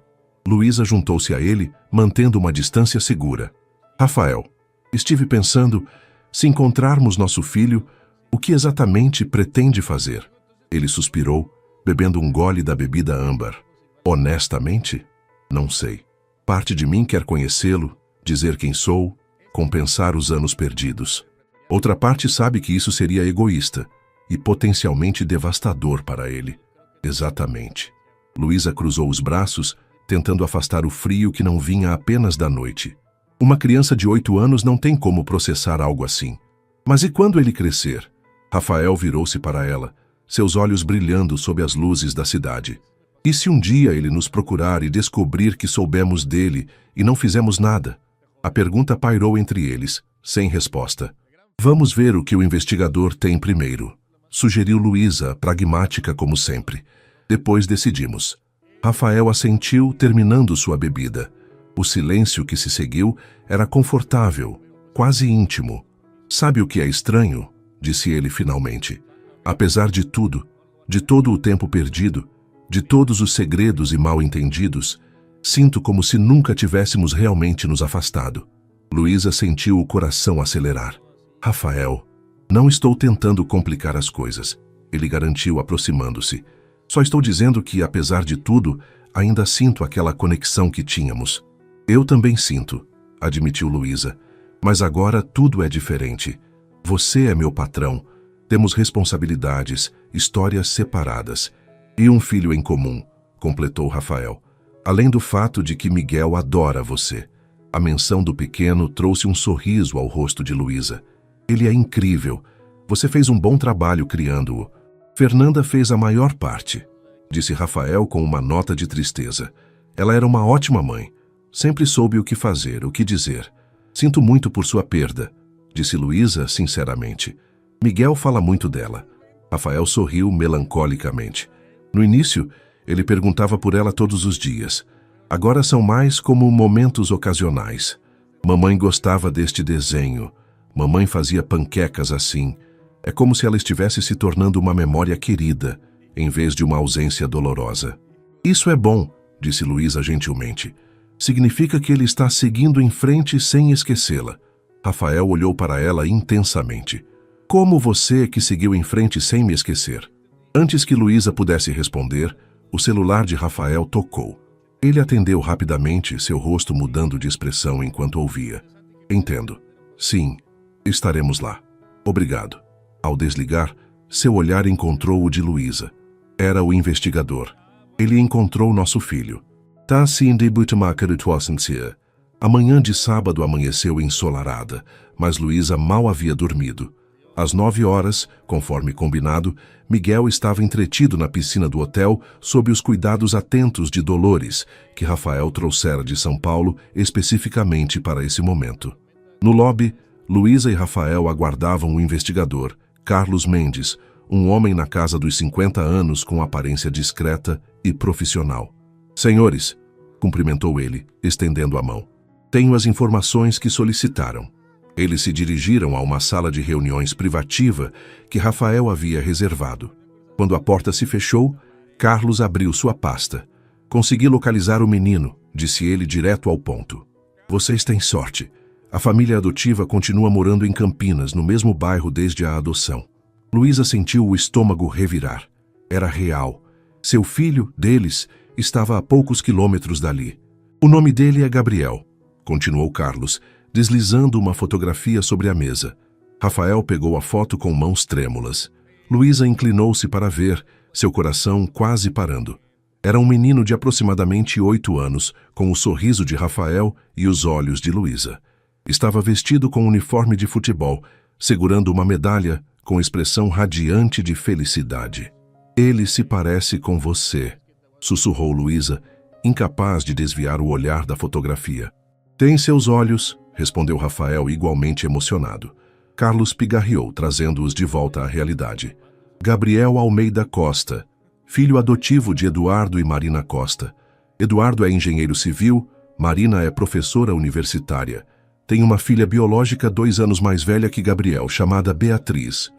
Luísa juntou-se a ele, mantendo uma distância segura. "Rafael, estive pensando, se encontrarmos nosso filho, o que exatamente pretende fazer?" Ele suspirou, bebendo um gole da bebida âmbar. "Honestamente? Não sei. Parte de mim quer conhecê-lo, dizer quem sou, compensar os anos perdidos. Outra parte sabe que isso seria egoísta e potencialmente devastador para ele." "Exatamente." Luísa cruzou os braços, tentando afastar o frio que não vinha apenas da noite. Uma criança de 8 anos não tem como processar algo assim. "Mas e quando ele crescer?" Rafael virou-se para ela, seus olhos brilhando sob as luzes da cidade. "E se um dia ele nos procurar e descobrir que soubemos dele e não fizemos nada?" A pergunta pairou entre eles, sem resposta. "Vamos ver o que o investigador tem primeiro", sugeriu Luísa, pragmática como sempre. "Depois decidimos." Rafael assentiu, terminando sua bebida. O silêncio que se seguiu era confortável, quase íntimo. "Sabe o que é estranho?" disse ele finalmente. "Apesar de tudo, de todo o tempo perdido, de todos os segredos e mal-entendidos, sinto como se nunca tivéssemos realmente nos afastado." Luísa sentiu o coração acelerar. "Rafael, não estou tentando complicar as coisas", ele garantiu, aproximando-se. "Só estou dizendo que, apesar de tudo, ainda sinto aquela conexão que tínhamos." "Eu também sinto", admitiu Luísa. "Mas agora tudo é diferente. Você é meu patrão. Temos responsabilidades, histórias separadas. E um filho em comum", completou Rafael. "Além do fato de que Miguel adora você." A menção do pequeno trouxe um sorriso ao rosto de Luísa. "Ele é incrível. Você fez um bom trabalho criando-o." "Fernanda fez a maior parte", disse Rafael com uma nota de tristeza. "Ela era uma ótima mãe. Sempre soube o que fazer, o que dizer. Sinto muito por sua perda", disse Luísa sinceramente. "Miguel fala muito dela." Rafael sorriu melancolicamente. No início, ele perguntava por ela todos os dias. Agora são mais como momentos ocasionais. "Mamãe gostava deste desenho. Mamãe fazia panquecas assim." É como se ela estivesse se tornando uma memória querida, em vez de uma ausência dolorosa. "Isso é bom", disse Luísa gentilmente. "Significa que ele está seguindo em frente sem esquecê-la." Rafael olhou para ela intensamente. "Como você que seguiu em frente sem me esquecer?" Antes que Luísa pudesse responder, o celular de Rafael tocou. Ele atendeu rapidamente, seu rosto mudando de expressão enquanto ouvia. Entendo. Sim, estaremos lá. Obrigado. Ao desligar, seu olhar encontrou o de Luísa. Era o investigador. Ele encontrou nosso filho. Tá sim de Butemacher Twasensia. A manhã de sábado amanheceu ensolarada, mas Luísa mal havia dormido. Às 9 horas, conforme combinado, Miguel estava entretido na piscina do hotel sob os cuidados atentos de Dolores, que Rafael trouxera de São Paulo especificamente para esse momento. No lobby, Luísa e Rafael aguardavam o investigador, Carlos Mendes, um homem na casa dos 50 anos com aparência discreta e profissional. Senhores, cumprimentou ele, estendendo a mão. Tenho as informações que solicitaram. Eles se dirigiram a uma sala de reuniões privativa que Rafael havia reservado. Quando a porta se fechou, Carlos abriu sua pasta. Consegui localizar o menino, disse ele direto ao ponto. Vocês têm sorte. A família adotiva continua morando em Campinas, no mesmo bairro desde a adoção. Luísa sentiu o estômago revirar. Era real. Seu filho, deles, estava a poucos quilômetros dali. O nome dele é Gabriel, continuou Carlos, deslizando uma fotografia sobre a mesa. Rafael pegou a foto com mãos trêmulas. Luísa inclinou-se para ver, seu coração quase parando. Era um menino de aproximadamente 8 anos, com o sorriso de Rafael e os olhos de Luísa. Estava vestido com um uniforme de futebol, segurando uma medalha com expressão radiante de felicidade. Ele se parece com você, sussurrou Luísa, incapaz de desviar o olhar da fotografia. Tem seus olhos, respondeu Rafael igualmente emocionado. Carlos pigarreou, trazendo-os de volta à realidade. Gabriel Almeida Costa, filho adotivo de Eduardo e Marina Costa. Eduardo é engenheiro civil, Marina é professora universitária. Tem uma filha biológica 2 anos mais velha que Gabriel, chamada Beatriz.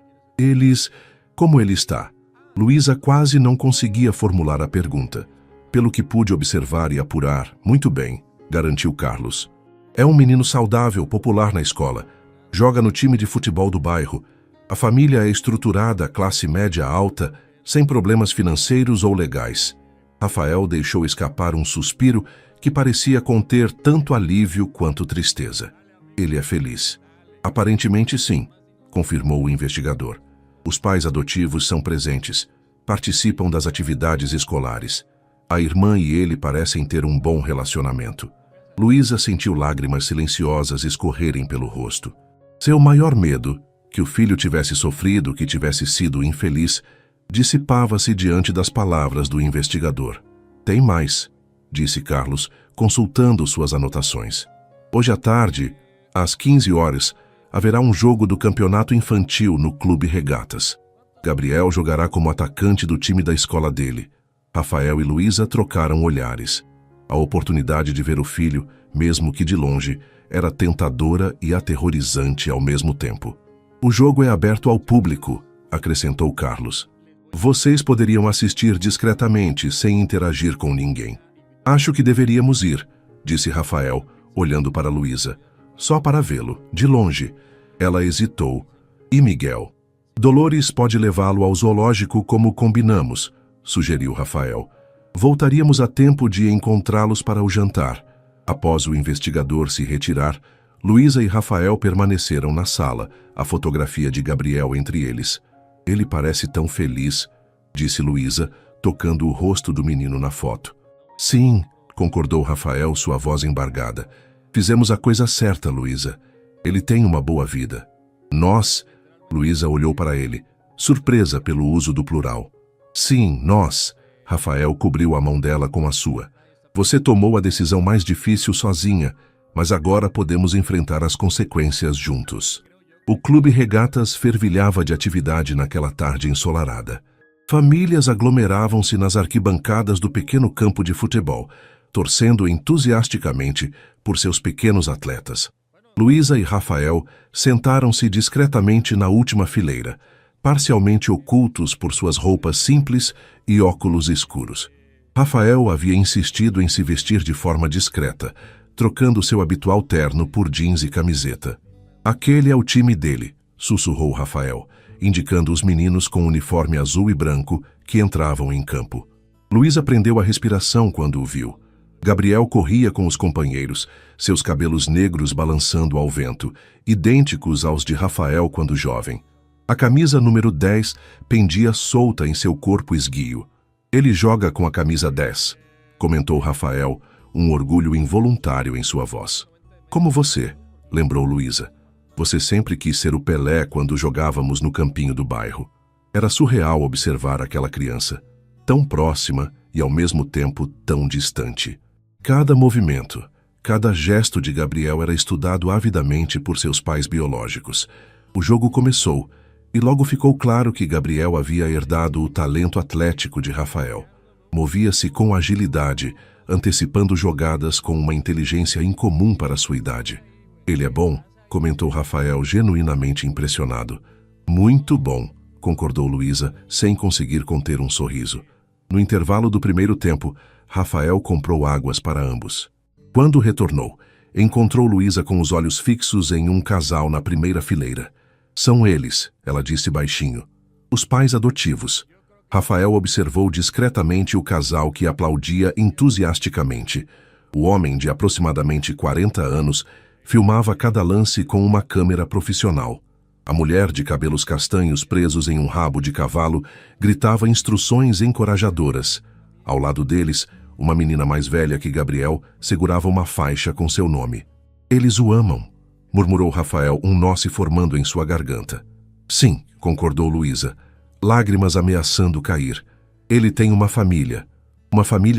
Como ele está? Luísa quase não conseguia formular a pergunta. Pelo que pude observar e apurar, muito bem, garantiu Carlos. É um menino saudável, popular na escola. Joga no time de futebol do bairro. A família é estruturada, classe média alta, sem problemas financeiros ou legais. Rafael deixou escapar um suspiro que parecia conter tanto alívio quanto tristeza. Ele é feliz. Aparentemente sim, confirmou o investigador. Os pais adotivos são presentes, participam das atividades escolares. A irmã e ele parecem ter um bom relacionamento. Luísa sentiu lágrimas silenciosas escorrerem pelo rosto. Seu maior medo, que o filho tivesse sofrido, que tivesse sido infeliz, dissipava-se diante das palavras do investigador. Tem mais, disse Carlos, consultando suas anotações. Hoje à tarde, às 15 horas, haverá um jogo do campeonato infantil no Clube Regatas. Gabriel jogará como atacante do time da escola dele. Rafael e Luísa trocaram olhares. A oportunidade de ver o filho, mesmo que de longe, era tentadora e aterrorizante ao mesmo tempo. O jogo é aberto ao público, acrescentou Carlos. Vocês poderiam assistir discretamente, sem interagir com ninguém. Acho que deveríamos ir, disse Rafael, olhando para Luísa. Só para vê-lo, de longe. Ela hesitou. E Miguel? Dolores pode levá-lo ao zoológico como combinamos, sugeriu Rafael. Voltaríamos a tempo de encontrá-los para o jantar. Após o investigador se retirar, Luísa e Rafael permaneceram na sala, a fotografia de Gabriel entre eles. Ele parece tão feliz, disse Luísa, tocando o rosto do menino na foto. Sim, concordou Rafael, sua voz embargada. Fizemos a coisa certa, Luísa. Ele tem uma boa vida. Nós? Luísa olhou para ele, surpresa pelo uso do plural. Sim, nós. Rafael cobriu a mão dela com a sua. Você tomou a decisão mais difícil sozinha, mas agora podemos enfrentar as consequências juntos. O Clube Regatas fervilhava de atividade naquela tarde ensolarada. Famílias aglomeravam-se nas arquibancadas do pequeno campo de futebol, torcendo entusiasticamente por seus pequenos atletas. Luísa e Rafael sentaram-se discretamente na última fileira, parcialmente ocultos por suas roupas simples e óculos escuros. Rafael havia insistido em se vestir de forma discreta, trocando seu habitual terno por jeans e camiseta. Aquele é o time dele, sussurrou Rafael, indicando os meninos com uniforme azul e branco que entravam em campo. Luísa prendeu a respiração quando o viu. Gabriel corria com os companheiros, seus cabelos negros balançando ao vento, idênticos aos de Rafael quando jovem. A camisa número 10 pendia solta em seu corpo esguio. Ele joga com a camisa 10, comentou Rafael, um orgulho involuntário em sua voz. Como você, lembrou Luísa. Você sempre quis ser o Pelé quando jogávamos no campinho do bairro. Era surreal observar aquela criança, tão próxima e ao mesmo tempo tão distante. Cada movimento, cada gesto de Gabriel era estudado avidamente por seus pais biológicos. O jogo começou, e logo ficou claro que Gabriel havia herdado o talento atlético de Rafael. Movia-se com agilidade, antecipando jogadas com uma inteligência incomum para sua idade. Ele é bom, comentou Rafael genuinamente impressionado. Muito bom, concordou Luísa, sem conseguir conter um sorriso. No intervalo do primeiro tempo, Rafael comprou águas para ambos. Quando retornou, encontrou Luísa com os olhos fixos em um casal na primeira fileira. São eles, ela disse baixinho. Os pais adotivos. Rafael observou discretamente o casal que aplaudia entusiasticamente. O homem, de aproximadamente 40 anos, filmava cada lance com uma câmera profissional. A mulher, de cabelos castanhos presos em um rabo de cavalo, gritava instruções encorajadoras. Ao lado deles, uma menina mais velha que Gabriel segurava uma faixa com seu nome. Eles o amam, murmurou Rafael, um nó se formando em sua garganta. Sim, concordou Luísa, lágrimas ameaçando cair. Ele tem uma família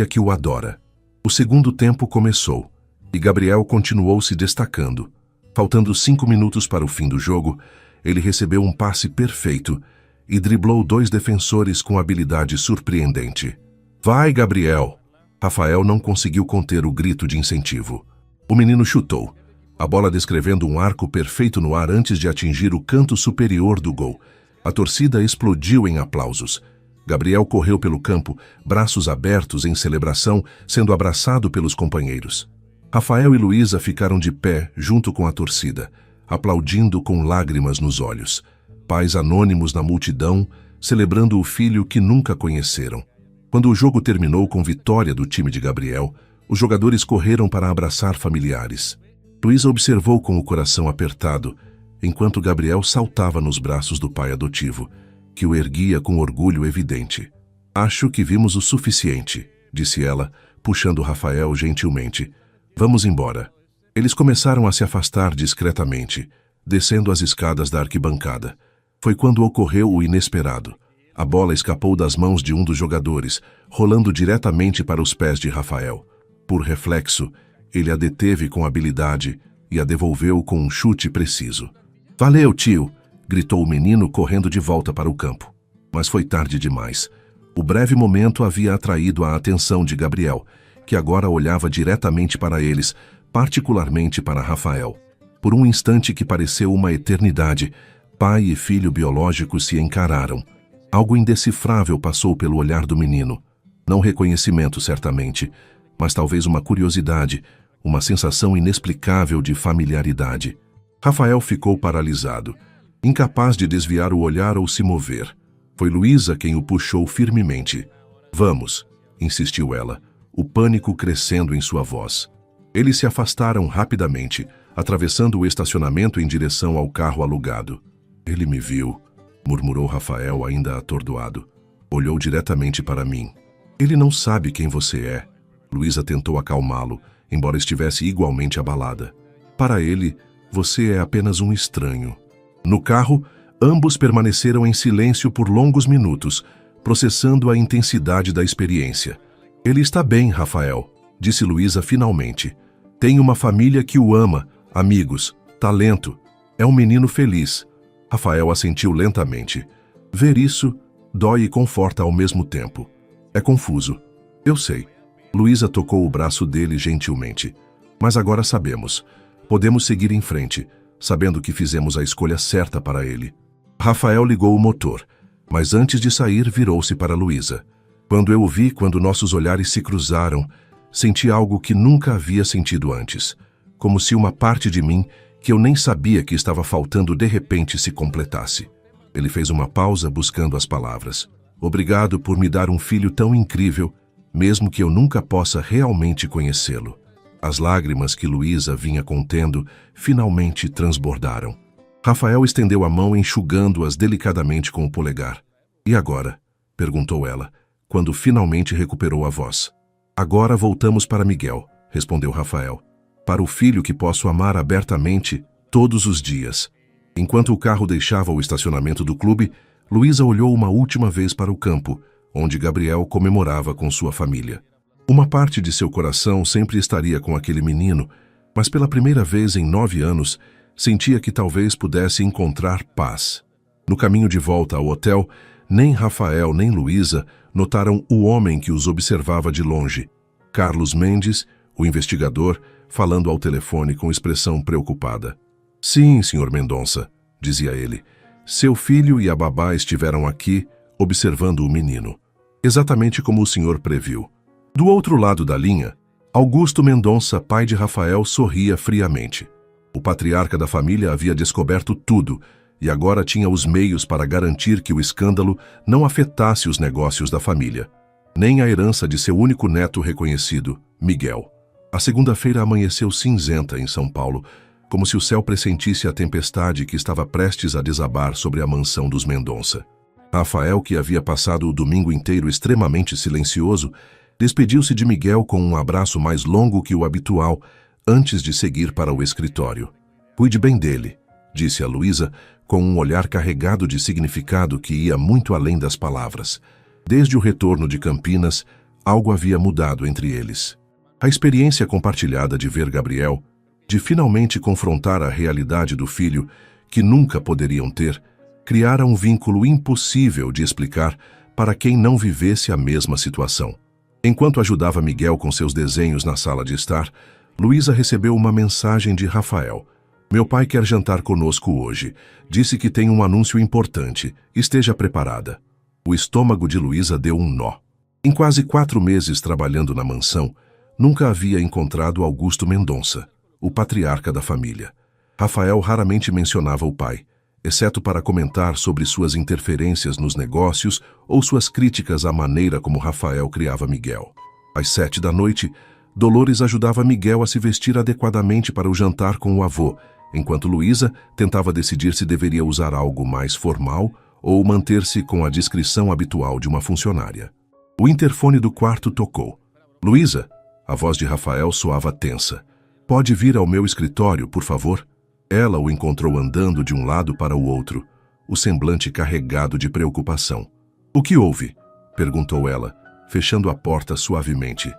que o adora. O segundo tempo começou, e Gabriel continuou se destacando. Faltando 5 minutos para o fim do jogo, ele recebeu um passe perfeito e driblou 2 defensores com habilidade surpreendente. Vai, Gabriel! Rafael não conseguiu conter o grito de incentivo. O menino chutou, a bola descrevendo um arco perfeito no ar antes de atingir o canto superior do gol. A torcida explodiu em aplausos. Gabriel correu pelo campo, braços abertos em celebração, sendo abraçado pelos companheiros. Rafael e Luísa ficaram de pé junto com a torcida, aplaudindo com lágrimas nos olhos. Pais anônimos na multidão, celebrando o filho que nunca conheceram. Quando o jogo terminou com vitória do time de Gabriel, os jogadores correram para abraçar familiares. Luísa observou com o coração apertado, enquanto Gabriel saltava nos braços do pai adotivo, que o erguia com orgulho evidente. Acho que vimos o suficiente, disse ela, puxando Rafael gentilmente. Vamos embora. Eles começaram a se afastar discretamente, descendo as escadas da arquibancada. Foi quando ocorreu o inesperado. A bola escapou das mãos de um dos jogadores, rolando diretamente para os pés de Rafael. Por reflexo, ele a deteve com habilidade e a devolveu com um chute preciso. Valeu, tio! Gritou o menino correndo de volta para o campo. Mas foi tarde demais. O breve momento havia atraído a atenção de Gabriel, que agora olhava diretamente para eles, particularmente para Rafael. Por um instante que pareceu uma eternidade, pai e filho biológicos se encararam. Algo indecifrável passou pelo olhar do menino. Não reconhecimento, certamente, mas talvez uma curiosidade, uma sensação inexplicável de familiaridade. Rafael ficou paralisado, incapaz de desviar o olhar ou se mover. Foi Luísa quem o puxou firmemente. Vamos, insistiu ela, o pânico crescendo em sua voz. Eles se afastaram rapidamente, atravessando o estacionamento em direção ao carro alugado. Ele me viu, murmurou Rafael, ainda atordoado. Olhou diretamente para mim. Ele não sabe quem você é. Luísa tentou acalmá-lo, embora estivesse igualmente abalada. Para ele, você é apenas um estranho. No carro, ambos permaneceram em silêncio por longos minutos, processando a intensidade da experiência. Ele está bem, Rafael, disse Luísa finalmente. Tem uma família que o ama, amigos, talento. É um menino feliz. Rafael assentiu lentamente. Ver isso dói e conforta ao mesmo tempo. É confuso. Eu sei. Luísa tocou o braço dele gentilmente. Mas agora sabemos. Podemos seguir em frente, sabendo que fizemos a escolha certa para ele. Rafael ligou o motor, mas antes de sair virou-se para Luísa. Quando eu o vi, quando nossos olhares se cruzaram, senti algo que nunca havia sentido antes. Como se uma parte de mim, que eu nem sabia que estava faltando, de repente se completasse. Ele fez uma pausa buscando as palavras. Obrigado por me dar um filho tão incrível, mesmo que eu nunca possa realmente conhecê-lo. As lágrimas que Luísa vinha contendo finalmente transbordaram. Rafael estendeu a mão, enxugando-as delicadamente com o polegar. E agora? Perguntou ela, quando finalmente recuperou a voz. Agora voltamos para Miguel, respondeu Rafael. Para o filho que posso amar abertamente todos os dias. Enquanto o carro deixava o estacionamento do clube, Luísa olhou uma última vez para o campo, onde Gabriel comemorava com sua família. Uma parte de seu coração sempre estaria com aquele menino, mas pela primeira vez em 9 anos, sentia que talvez pudesse encontrar paz. No caminho de volta ao hotel, nem Rafael nem Luísa notaram o homem que os observava de longe. Carlos Mendes, o investigador, falando ao telefone com expressão preocupada. Sim, Sr. Mendonça, dizia ele. Seu filho e a babá estiveram aqui, observando o menino. Exatamente como o senhor previu. Do outro lado da linha, Augusto Mendonça, pai de Rafael, sorria friamente. O patriarca da família havia descoberto tudo e agora tinha os meios para garantir que o escândalo não afetasse os negócios da família, nem a herança de seu único neto reconhecido, Miguel. A segunda-feira amanheceu cinzenta em São Paulo, como se o céu pressentisse a tempestade que estava prestes a desabar sobre a mansão dos Mendonça. Rafael, que havia passado o domingo inteiro extremamente silencioso, despediu-se de Miguel com um abraço mais longo que o habitual, antes de seguir para o escritório. Cuide bem dele, disse a Luísa, com um olhar carregado de significado que ia muito além das palavras. Desde o retorno de Campinas, algo havia mudado entre eles. A experiência compartilhada de ver Gabriel, de finalmente confrontar a realidade do filho, que nunca poderiam ter, criara um vínculo impossível de explicar para quem não vivesse a mesma situação. Enquanto ajudava Miguel com seus desenhos na sala de estar, Luísa recebeu uma mensagem de Rafael. Meu pai quer jantar conosco hoje. Disse que tem um anúncio importante. Esteja preparada. O estômago de Luísa deu um nó. Em quase 4 meses trabalhando na mansão, nunca havia encontrado Augusto Mendonça, o patriarca da família. Rafael raramente mencionava o pai, exceto para comentar sobre suas interferências nos negócios ou suas críticas à maneira como Rafael criava Miguel. Às 7 da noite, Dolores ajudava Miguel a se vestir adequadamente para o jantar com o avô, enquanto Luísa tentava decidir se deveria usar algo mais formal ou manter-se com a discrição habitual de uma funcionária. O interfone do quarto tocou. Luísa, a voz de Rafael soava tensa. Pode vir ao meu escritório, por favor? Ela o encontrou andando de um lado para o outro, o semblante carregado de preocupação. O que houve? Perguntou ela, fechando a porta suavemente.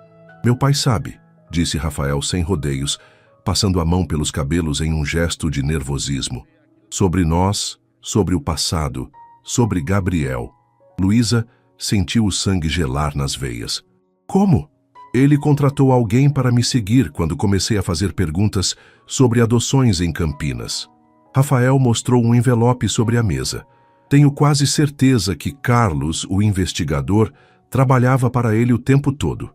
Meu pai sabe, disse Rafael sem rodeios, passando a mão pelos cabelos em um gesto de nervosismo. Sobre nós, sobre o passado, sobre Gabriel. Luísa sentiu o sangue gelar nas veias. Como? Ele contratou alguém para me seguir quando comecei a fazer perguntas sobre adoções em Campinas. Rafael mostrou um envelope sobre a mesa. Tenho quase certeza que Carlos, o investigador, trabalhava para ele o tempo todo.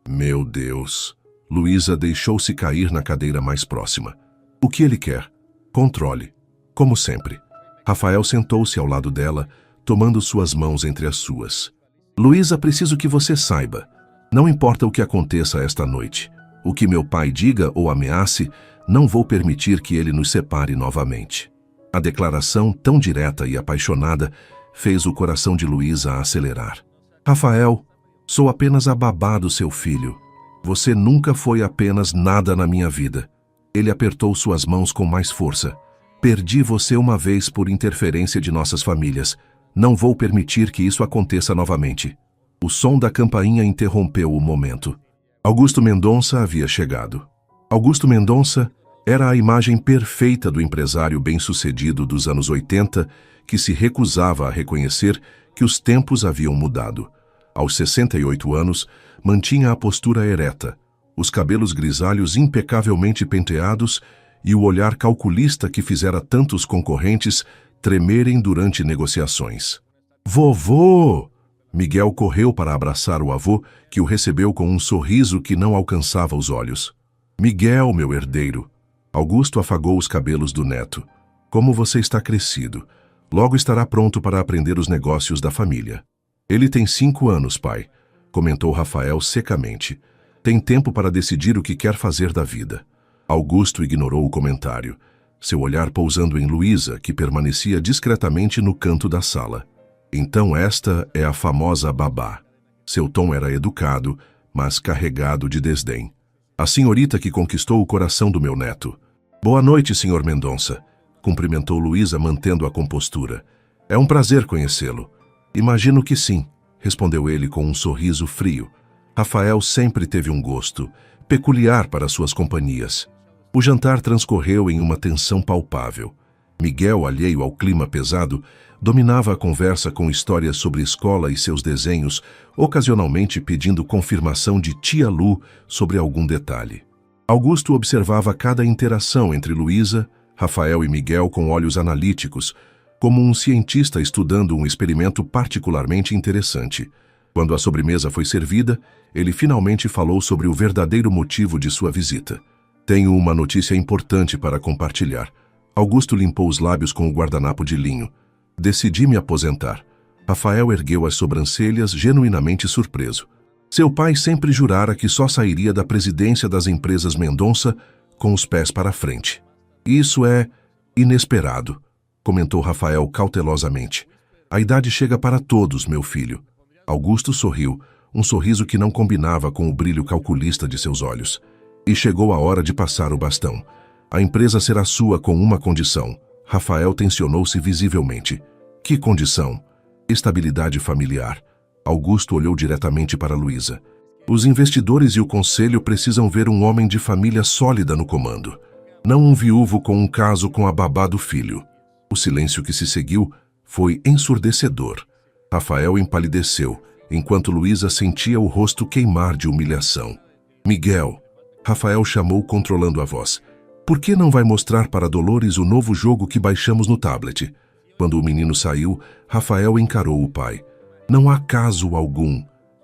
Meu Deus! Luísa deixou-se cair na cadeira mais próxima. O que ele quer? Controle. Como sempre. Rafael sentou-se ao lado dela, tomando suas mãos entre as suas. Luísa, preciso que você saiba. Não importa o que aconteça esta noite. O que meu pai diga ou ameace, não vou permitir que ele nos separe novamente. A declaração, tão direta e apaixonada, fez o coração de Luísa acelerar. Rafael, sou apenas a babá do seu filho. Você nunca foi apenas nada na minha vida. Ele apertou suas mãos com mais força. Perdi você uma vez por interferência de nossas famílias. Não vou permitir que isso aconteça novamente. O som da campainha interrompeu o momento. Augusto Mendonça havia chegado. Augusto Mendonça era a imagem perfeita do empresário bem-sucedido dos anos 80 que se recusava a reconhecer que os tempos haviam mudado. Aos 68 anos, mantinha a postura ereta, os cabelos grisalhos impecavelmente penteados e o olhar calculista que fizera tantos concorrentes tremerem durante negociações. Vovô! Miguel correu para abraçar o avô, que o recebeu com um sorriso que não alcançava os olhos. Miguel, meu herdeiro. Augusto afagou os cabelos do neto. Como você está crescido. Logo estará pronto para aprender os negócios da família. Ele tem 5 anos, pai. comentou Rafael secamente. Tem tempo para decidir o que quer fazer da vida. Augusto ignorou o comentário, seu olhar pousando em Luísa, que permanecia discretamente no canto da sala. Então esta é a famosa babá. Seu tom era educado, mas carregado de desdém. A senhorita que conquistou o coração do meu neto. Boa noite, senhor Mendonça, cumprimentou Luísa mantendo a compostura. É um prazer conhecê-lo. Imagino que sim, respondeu ele com um sorriso frio. Rafael sempre teve um gosto peculiar para suas companhias. O jantar transcorreu em uma tensão palpável. Miguel, alheio ao clima pesado, dominava a conversa com histórias sobre escola e seus desenhos, ocasionalmente pedindo confirmação de tia Lu sobre algum detalhe. Augusto observava cada interação entre Luísa, Rafael e Miguel com olhos analíticos, como um cientista estudando um experimento particularmente interessante. Quando a sobremesa foi servida, ele finalmente falou sobre o verdadeiro motivo de sua visita. Tenho uma notícia importante para compartilhar. Augusto limpou os lábios com o guardanapo de linho. Decidi me aposentar. Rafael ergueu as sobrancelhas, genuinamente surpreso. Seu pai sempre jurara que só sairia da presidência das empresas Mendonça com os pés para frente. Isso é inesperado, comentou Rafael cautelosamente. A idade chega para todos, meu filho. Augusto sorriu, um sorriso que não combinava com o brilho calculista de seus olhos. E chegou a hora de passar o bastão. A empresa será sua com uma condição. Rafael tensionou-se visivelmente. Que condição? Estabilidade familiar. Augusto olhou diretamente para Luísa. Os investidores e o conselho precisam ver um homem de família sólida no comando. Não um viúvo com um caso com a babá do filho. O silêncio que se seguiu foi ensurdecedor. Rafael empalideceu, enquanto Luísa sentia o rosto queimar de humilhação. Miguel, Rafael chamou controlando a voz. Por que não vai mostrar para Dolores o novo jogo que baixamos no tablet? Quando o menino saiu, Rafael encarou o pai. Não há caso algum,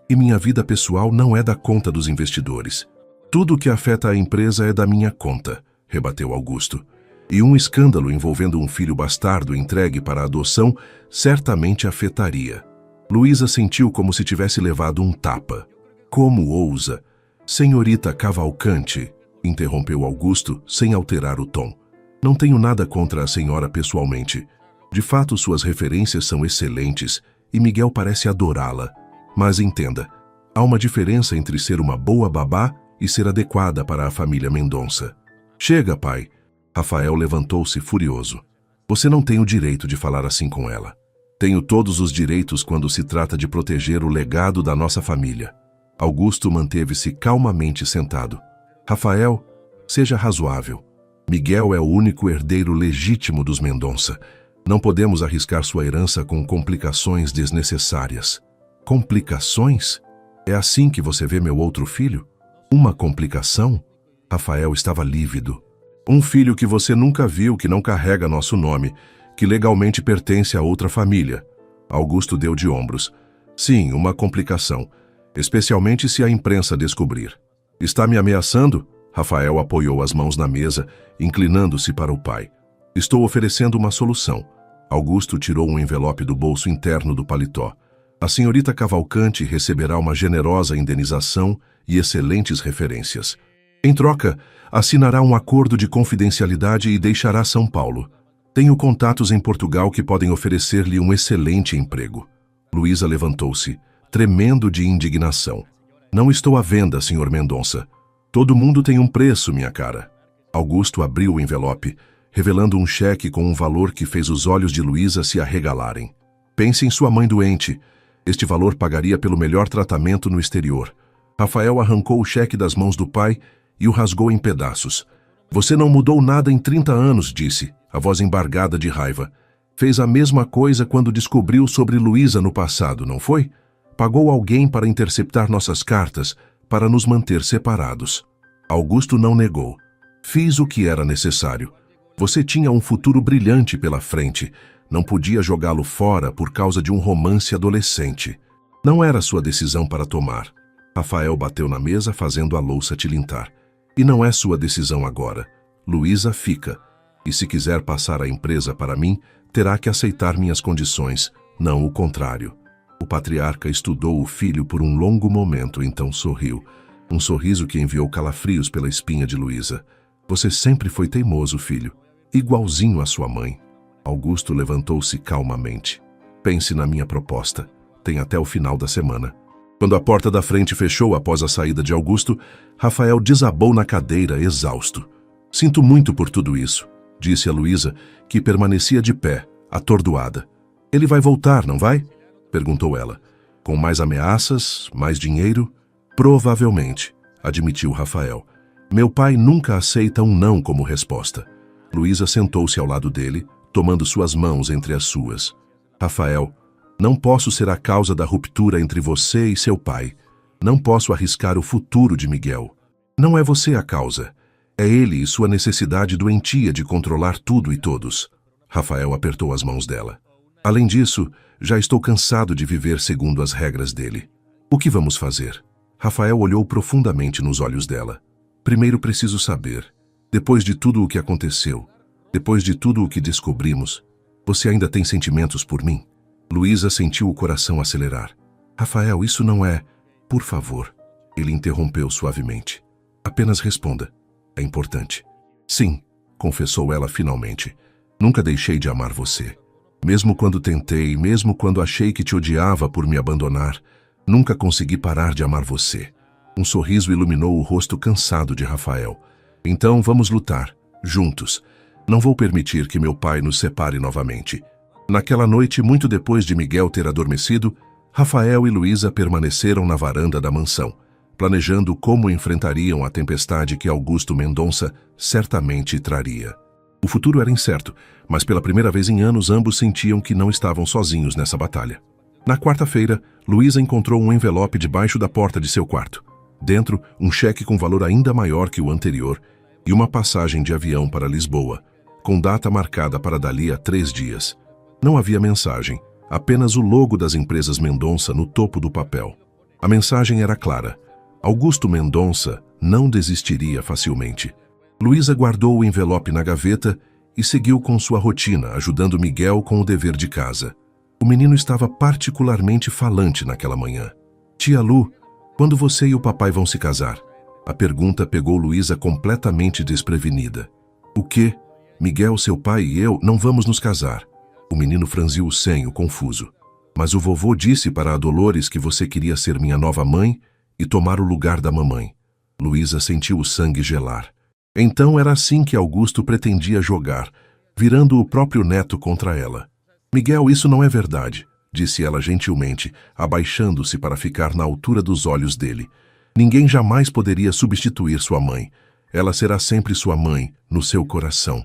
e minha vida pessoal não é da conta dos investidores. Tudo que afeta a empresa é da minha conta, rebateu Augusto. E um escândalo envolvendo um filho bastardo entregue para adoção certamente afetaria. Luísa sentiu como se tivesse levado um tapa. Como ousa? Senhorita Cavalcante, interrompeu Augusto, sem alterar o tom. Não tenho nada contra a senhora pessoalmente. De fato, suas referências são excelentes e Miguel parece adorá-la. Mas entenda, há uma diferença entre ser uma boa babá e ser adequada para a família Mendonça. Chega, pai. Rafael levantou-se furioso. Você não tem o direito de falar assim com ela. Tenho todos os direitos quando se trata de proteger o legado da nossa família. Augusto manteve-se calmamente sentado. Rafael, seja razoável. Miguel é o único herdeiro legítimo dos Mendonça. Não podemos arriscar sua herança com complicações desnecessárias. Complicações? É assim que você vê meu outro filho? Uma complicação? Rafael estava lívido. Um filho que você nunca viu, que não carrega nosso nome, que legalmente pertence a outra família. Augusto deu de ombros. Sim, uma complicação, especialmente se a imprensa descobrir. Está me ameaçando? Rafael apoiou as mãos na mesa, inclinando-se para o pai. Estou oferecendo uma solução. Augusto tirou um envelope do bolso interno do paletó. A senhorita Cavalcante receberá uma generosa indenização e excelentes referências. Em troca, assinará um acordo de confidencialidade e deixará São Paulo. Tenho contatos em Portugal que podem oferecer-lhe um excelente emprego. Luísa levantou-se, tremendo de indignação. Não estou à venda, senhor Mendonça. Todo mundo tem um preço, minha cara. Augusto abriu o envelope, revelando um cheque com um valor que fez os olhos de Luísa se arregalarem. Pense em sua mãe doente. Este valor pagaria pelo melhor tratamento no exterior. Rafael arrancou o cheque das mãos do pai e o rasgou em pedaços. Você não mudou nada em 30 anos, disse, a voz embargada de raiva. Fez a mesma coisa quando descobriu sobre Luísa no passado, não foi? Pagou alguém para interceptar nossas cartas, para nos manter separados. Augusto não negou. Fiz o que era necessário. Você tinha um futuro brilhante pela frente. Não podia jogá-lo fora por causa de um romance adolescente. Não era sua decisão para tomar. Rafael bateu na mesa, fazendo a louça tilintar. E não é sua decisão agora. Luísa fica. E se quiser passar a empresa para mim, terá que aceitar minhas condições, não o contrário. O patriarca estudou o filho por um longo momento, então sorriu. Um sorriso que enviou calafrios pela espinha de Luísa. Você sempre foi teimoso, filho. Igualzinho à sua mãe. Augusto levantou-se calmamente. Pense na minha proposta. Tem até o final da semana. Quando a porta da frente fechou após a saída de Augusto, Rafael desabou na cadeira, exausto. Sinto muito por tudo isso, disse a Luísa, que permanecia de pé, atordoada. Ele vai voltar, não vai? Perguntou ela. Com mais ameaças, mais dinheiro? Provavelmente, admitiu Rafael. Meu pai nunca aceita um não como resposta. Luísa sentou-se ao lado dele, tomando suas mãos entre as suas. Rafael, não posso ser a causa da ruptura entre você e seu pai. Não posso arriscar o futuro de Miguel. Não é você a causa. É ele e sua necessidade doentia de controlar tudo e todos. Rafael apertou as mãos dela. Além disso, já estou cansado de viver segundo as regras dele. O que vamos fazer? Rafael olhou profundamente nos olhos dela. Primeiro preciso saber, depois de tudo o que aconteceu, depois de tudo o que descobrimos, você ainda tem sentimentos por mim? Luísa sentiu o coração acelerar. Rafael, isso não é... Por favor. Ele interrompeu suavemente. Apenas responda. É importante. Sim, confessou ela finalmente. Nunca deixei de amar você. Mesmo quando tentei, mesmo quando achei que te odiava por me abandonar, nunca consegui parar de amar você. Um sorriso iluminou o rosto cansado de Rafael. Então vamos lutar, juntos. Não vou permitir que meu pai nos separe novamente. Naquela noite, muito depois de Miguel ter adormecido, Rafael e Luísa permaneceram na varanda da mansão, planejando como enfrentariam a tempestade que Augusto Mendonça certamente traria. O futuro era incerto, mas pela primeira vez em anos ambos sentiam que não estavam sozinhos nessa batalha. Na quarta-feira, Luísa encontrou um envelope debaixo da porta de seu quarto. Dentro, um cheque com valor ainda maior que o anterior e uma passagem de avião para Lisboa, com data marcada para dali a 3 dias. Não havia mensagem, apenas o logo das empresas Mendonça no topo do papel. A mensagem era clara. Augusto Mendonça não desistiria facilmente. Luísa guardou o envelope na gaveta e seguiu com sua rotina, ajudando Miguel com o dever de casa. O menino estava particularmente falante naquela manhã. Tia Lu, quando você e o papai vão se casar? A pergunta pegou Luísa completamente desprevenida. O quê? Miguel, seu pai e eu não vamos nos casar. O menino franziu o senho, confuso. Mas o vovô disse para a Dolores que você queria ser minha nova mãe e tomar o lugar da mamãe. Luísa sentiu o sangue gelar. Então era assim que Augusto pretendia jogar, virando o próprio neto contra ela. Miguel, isso não é verdade, disse ela gentilmente, abaixando-se para ficar na altura dos olhos dele. Ninguém jamais poderia substituir sua mãe. Ela será sempre sua mãe, no seu coração.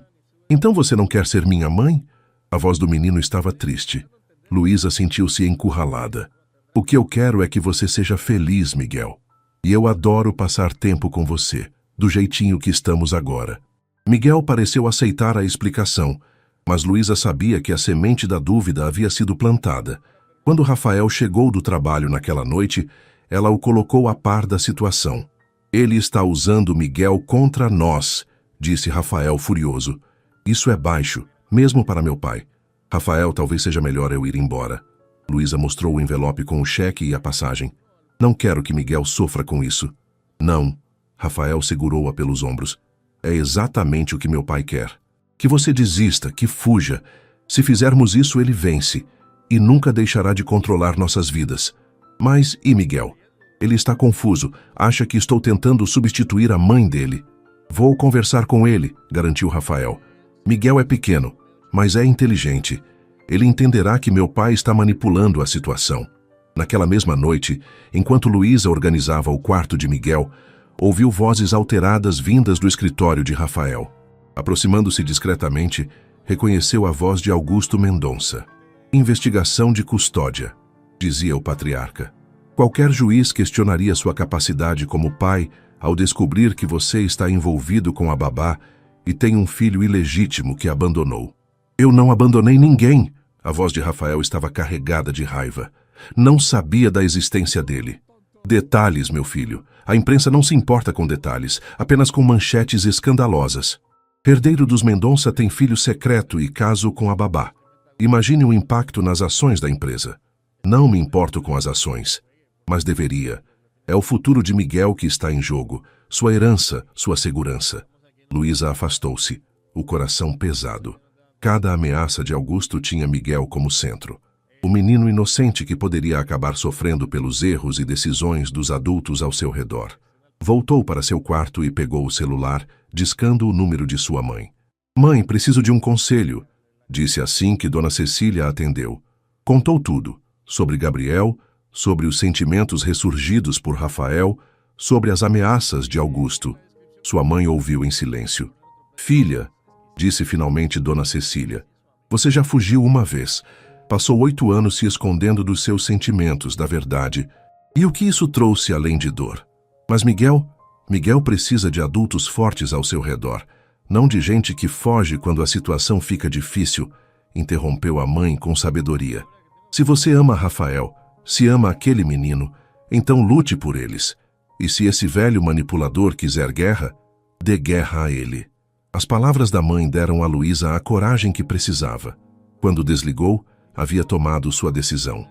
Então você não quer ser minha mãe? A voz do menino estava triste. Luísa sentiu-se encurralada. O que eu quero é que você seja feliz, Miguel. E eu adoro passar tempo com você, do jeitinho que estamos agora. Miguel pareceu aceitar a explicação, mas Luísa sabia que a semente da dúvida havia sido plantada. Quando Rafael chegou do trabalho naquela noite, ela o colocou a par da situação. Ele está usando Miguel contra nós, disse Rafael furioso. Isso é baixo, mesmo para meu pai. Rafael, talvez seja melhor eu ir embora. Luísa mostrou o envelope com o cheque e a passagem. Não quero que Miguel sofra com isso. Não. Rafael segurou-a pelos ombros. É exatamente o que meu pai quer. Que você desista, que fuja. Se fizermos isso, ele vence. E nunca deixará de controlar nossas vidas. Mas, e Miguel? Ele está confuso. Acha que estou tentando substituir a mãe dele. Vou conversar com ele, garantiu Rafael. Miguel é pequeno, mas é inteligente. Ele entenderá que meu pai está manipulando a situação. Naquela mesma noite, enquanto Luísa organizava o quarto de Miguel, ouviu vozes alteradas vindas do escritório de Rafael. Aproximando-se discretamente, reconheceu a voz de Augusto Mendonça. Investigação de custódia, dizia o patriarca. Qualquer juiz questionaria sua capacidade como pai ao descobrir que você está envolvido com a babá e tem um filho ilegítimo que abandonou. Eu não abandonei ninguém. A voz de Rafael estava carregada de raiva. Não sabia da existência dele. Detalhes, meu filho. A imprensa não se importa com detalhes, apenas com manchetes escandalosas. Herdeiro dos Mendonça tem filho secreto e caso com a babá. Imagine o impacto nas ações da empresa. Não me importo com as ações, mas deveria. É o futuro de Miguel que está em jogo, sua herança, sua segurança. Luísa afastou-se, o coração pesado. Cada ameaça de Augusto tinha Miguel como centro. O menino inocente que poderia acabar sofrendo pelos erros e decisões dos adultos ao seu redor. Voltou para seu quarto e pegou o celular, discando o número de sua mãe. Mãe, preciso de um conselho, disse assim que Dona Cecília atendeu. Contou tudo, sobre Gabriel, sobre os sentimentos ressurgidos por Rafael, sobre as ameaças de Augusto. Sua mãe ouviu em silêncio. Filha, disse finalmente Dona Cecília, você já fugiu uma vez. Passou 8 anos se escondendo dos seus sentimentos, da verdade. E o que isso trouxe além de dor? Mas Miguel precisa de adultos fortes ao seu redor, não de gente que foge quando a situação fica difícil, interrompeu a mãe com sabedoria. Se você ama Rafael, se ama aquele menino, então lute por eles. E se esse velho manipulador quiser guerra, dê guerra a ele. As palavras da mãe deram a Luísa a coragem que precisava. Quando desligou, havia tomado sua decisão.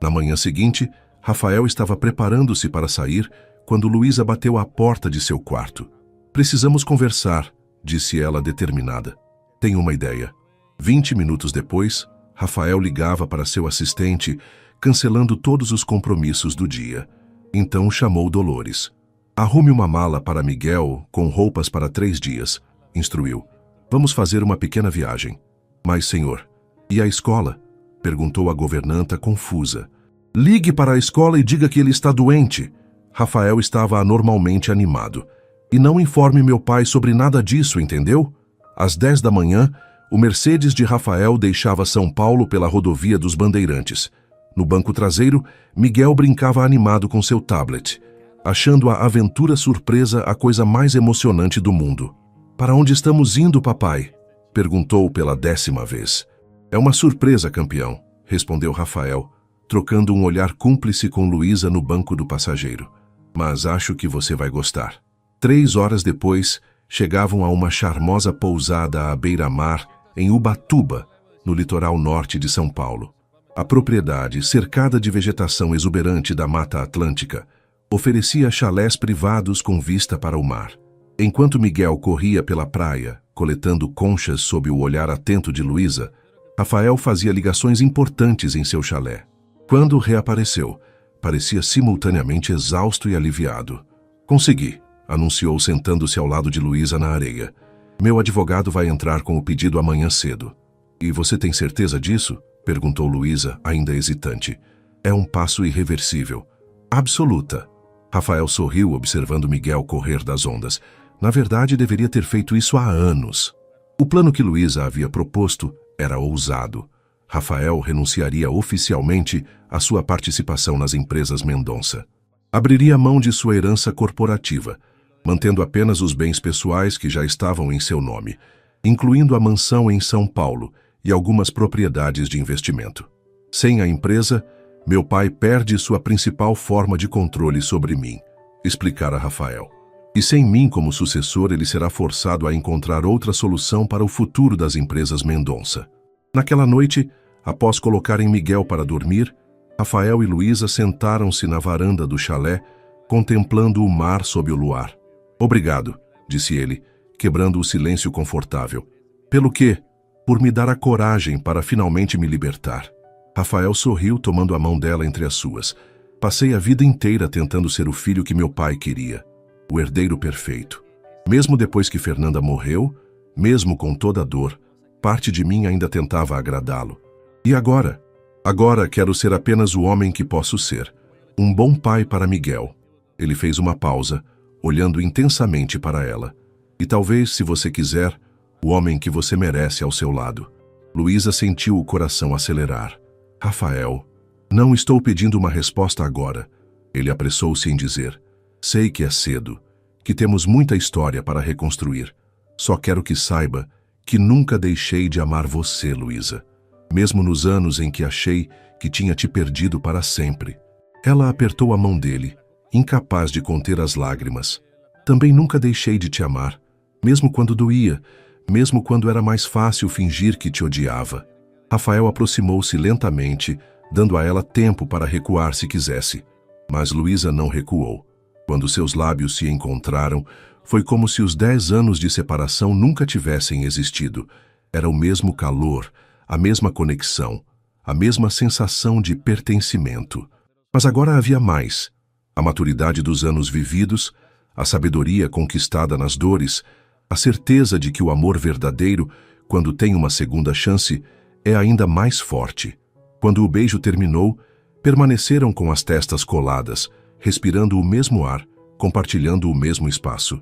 Na manhã seguinte, Rafael estava preparando-se para sair quando Luísa bateu à porta de seu quarto. Precisamos conversar, disse ela determinada. Tenho uma ideia. 20 minutos depois, Rafael ligava para seu assistente, cancelando todos os compromissos do dia. Então chamou Dolores. Arrume uma mala para Miguel com roupas para 3 dias, instruiu. Vamos fazer uma pequena viagem. Mas, senhor, e a escola? Perguntou a governanta confusa. Ligue para a escola e diga que ele está doente. Rafael estava anormalmente animado. E não informe meu pai sobre nada disso, entendeu? Às 10 da manhã, o Mercedes de Rafael deixava São Paulo pela rodovia dos Bandeirantes. No banco traseiro, Miguel brincava animado com seu tablet, achando a aventura surpresa a coisa mais emocionante do mundo. Para onde estamos indo, papai? Perguntou pela 10ª vez. É uma surpresa, campeão, respondeu Rafael, trocando um olhar cúmplice com Luísa no banco do passageiro. Mas acho que você vai gostar. 3 horas depois, chegavam a uma charmosa pousada à beira-mar em Ubatuba, no litoral norte de São Paulo. A propriedade, cercada de vegetação exuberante da Mata Atlântica, oferecia chalés privados com vista para o mar. Enquanto Miguel corria pela praia, coletando conchas sob o olhar atento de Luísa, Rafael fazia ligações importantes em seu chalé. Quando reapareceu, parecia simultaneamente exausto e aliviado. Consegui, anunciou sentando-se ao lado de Luísa na areia. Meu advogado vai entrar com o pedido amanhã cedo. E você tem certeza disso? Perguntou Luísa, ainda hesitante. É um passo irreversível. Absoluta. Rafael sorriu observando Miguel correr das ondas. Na verdade, deveria ter feito isso há anos. O plano que Luísa havia proposto era ousado. Rafael renunciaria oficialmente à sua participação nas empresas Mendonça. Abriria mão de sua herança corporativa, mantendo apenas os bens pessoais que já estavam em seu nome, incluindo a mansão em São Paulo e algumas propriedades de investimento. Sem a empresa, meu pai perde sua principal forma de controle sobre mim, explicara Rafael. E sem mim como sucessor, ele será forçado a encontrar outra solução para o futuro das empresas Mendonça. Naquela noite, após colocarem Miguel para dormir, Rafael e Luísa sentaram-se na varanda do chalé, contemplando o mar sob o luar. Obrigado, disse ele, quebrando o silêncio confortável. Pelo quê? Por me dar a coragem para finalmente me libertar. Rafael sorriu tomando a mão dela entre as suas. Passei a vida inteira tentando ser o filho que meu pai queria. O herdeiro perfeito. Mesmo depois que Fernanda morreu, mesmo com toda a dor, parte de mim ainda tentava agradá-lo. E agora? Agora quero ser apenas o homem que posso ser. Um bom pai para Miguel. Ele fez uma pausa, olhando intensamente para ela. E talvez, se você quiser, o homem que você merece ao seu lado. Luísa sentiu o coração acelerar. Rafael, não estou pedindo uma resposta agora. Ele apressou-se em dizer. Sei que é cedo, que temos muita história para reconstruir. Só quero que saiba que nunca deixei de amar você, Luísa. Mesmo nos anos em que achei que tinha te perdido para sempre. Ela apertou a mão dele, incapaz de conter as lágrimas. Também nunca deixei de te amar, mesmo quando doía, mesmo quando era mais fácil fingir que te odiava. Rafael aproximou-se lentamente, dando a ela tempo para recuar se quisesse. Mas Luísa não recuou. Quando seus lábios se encontraram, foi como se os 10 anos de separação nunca tivessem existido. Era o mesmo calor, a mesma conexão, a mesma sensação de pertencimento. Mas agora havia mais. A maturidade dos anos vividos, a sabedoria conquistada nas dores, a certeza de que o amor verdadeiro, quando tem uma segunda chance, é ainda mais forte. Quando o beijo terminou, permaneceram com as testas coladas, respirando o mesmo ar, compartilhando o mesmo espaço.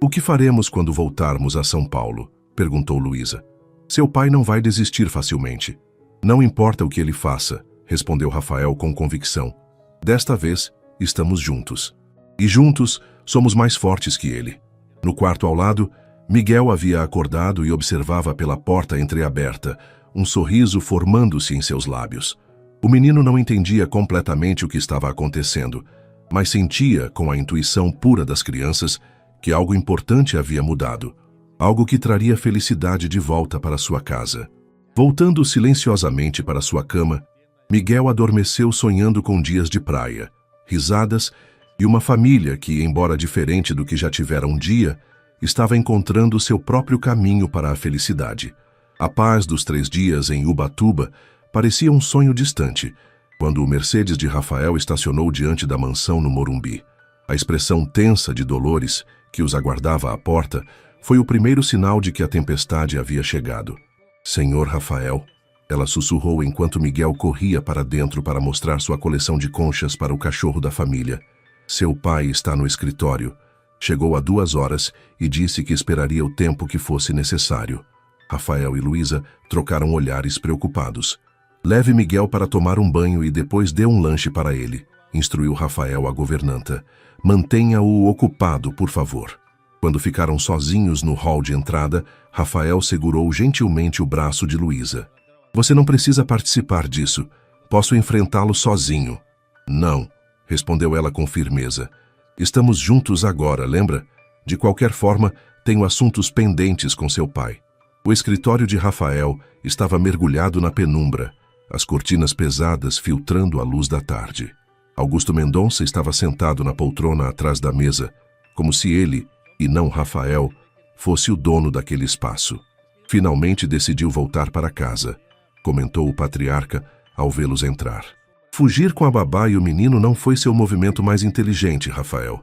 "O que faremos quando voltarmos a São Paulo?" perguntou Luísa. "Seu pai não vai desistir facilmente." "Não importa o que ele faça", respondeu Rafael com convicção. "Desta vez, estamos juntos. E juntos, somos mais fortes que ele." No quarto ao lado, Miguel havia acordado e observava pela porta entreaberta, um sorriso formando-se em seus lábios. O menino não entendia completamente o que estava acontecendo, mas sentia, com a intuição pura das crianças, que algo importante havia mudado, algo que traria felicidade de volta para sua casa. Voltando silenciosamente para sua cama, Miguel adormeceu sonhando com dias de praia, risadas e uma família que, embora diferente do que já tivera um dia, estava encontrando seu próprio caminho para a felicidade. A paz dos 3 dias em Ubatuba parecia um sonho distante, quando o Mercedes de Rafael estacionou diante da mansão no Morumbi. A expressão tensa de Dolores, que os aguardava à porta, foi o primeiro sinal de que a tempestade havia chegado. "Senhor Rafael", ela sussurrou enquanto Miguel corria para dentro para mostrar sua coleção de conchas para o cachorro da família. "Seu pai está no escritório. Chegou há 2 horas e disse que esperaria o tempo que fosse necessário." Rafael e Luísa trocaram olhares preocupados. "Leve Miguel para tomar um banho e depois dê um lanche para ele", instruiu Rafael a governanta. "Mantenha-o ocupado, por favor." Quando ficaram sozinhos no hall de entrada, Rafael segurou gentilmente o braço de Luísa. "Você não precisa participar disso. Posso enfrentá-lo sozinho." "Não", respondeu ela com firmeza. "Estamos juntos agora, lembra? De qualquer forma, tenho assuntos pendentes com seu pai." O escritório de Rafael estava mergulhado na penumbra, as cortinas pesadas filtrando a luz da tarde. Augusto Mendonça estava sentado na poltrona atrás da mesa, como se ele, e não Rafael, fosse o dono daquele espaço. "Finalmente decidiu voltar para casa", comentou o patriarca ao vê-los entrar. "Fugir com a babá e o menino não foi seu movimento mais inteligente, Rafael."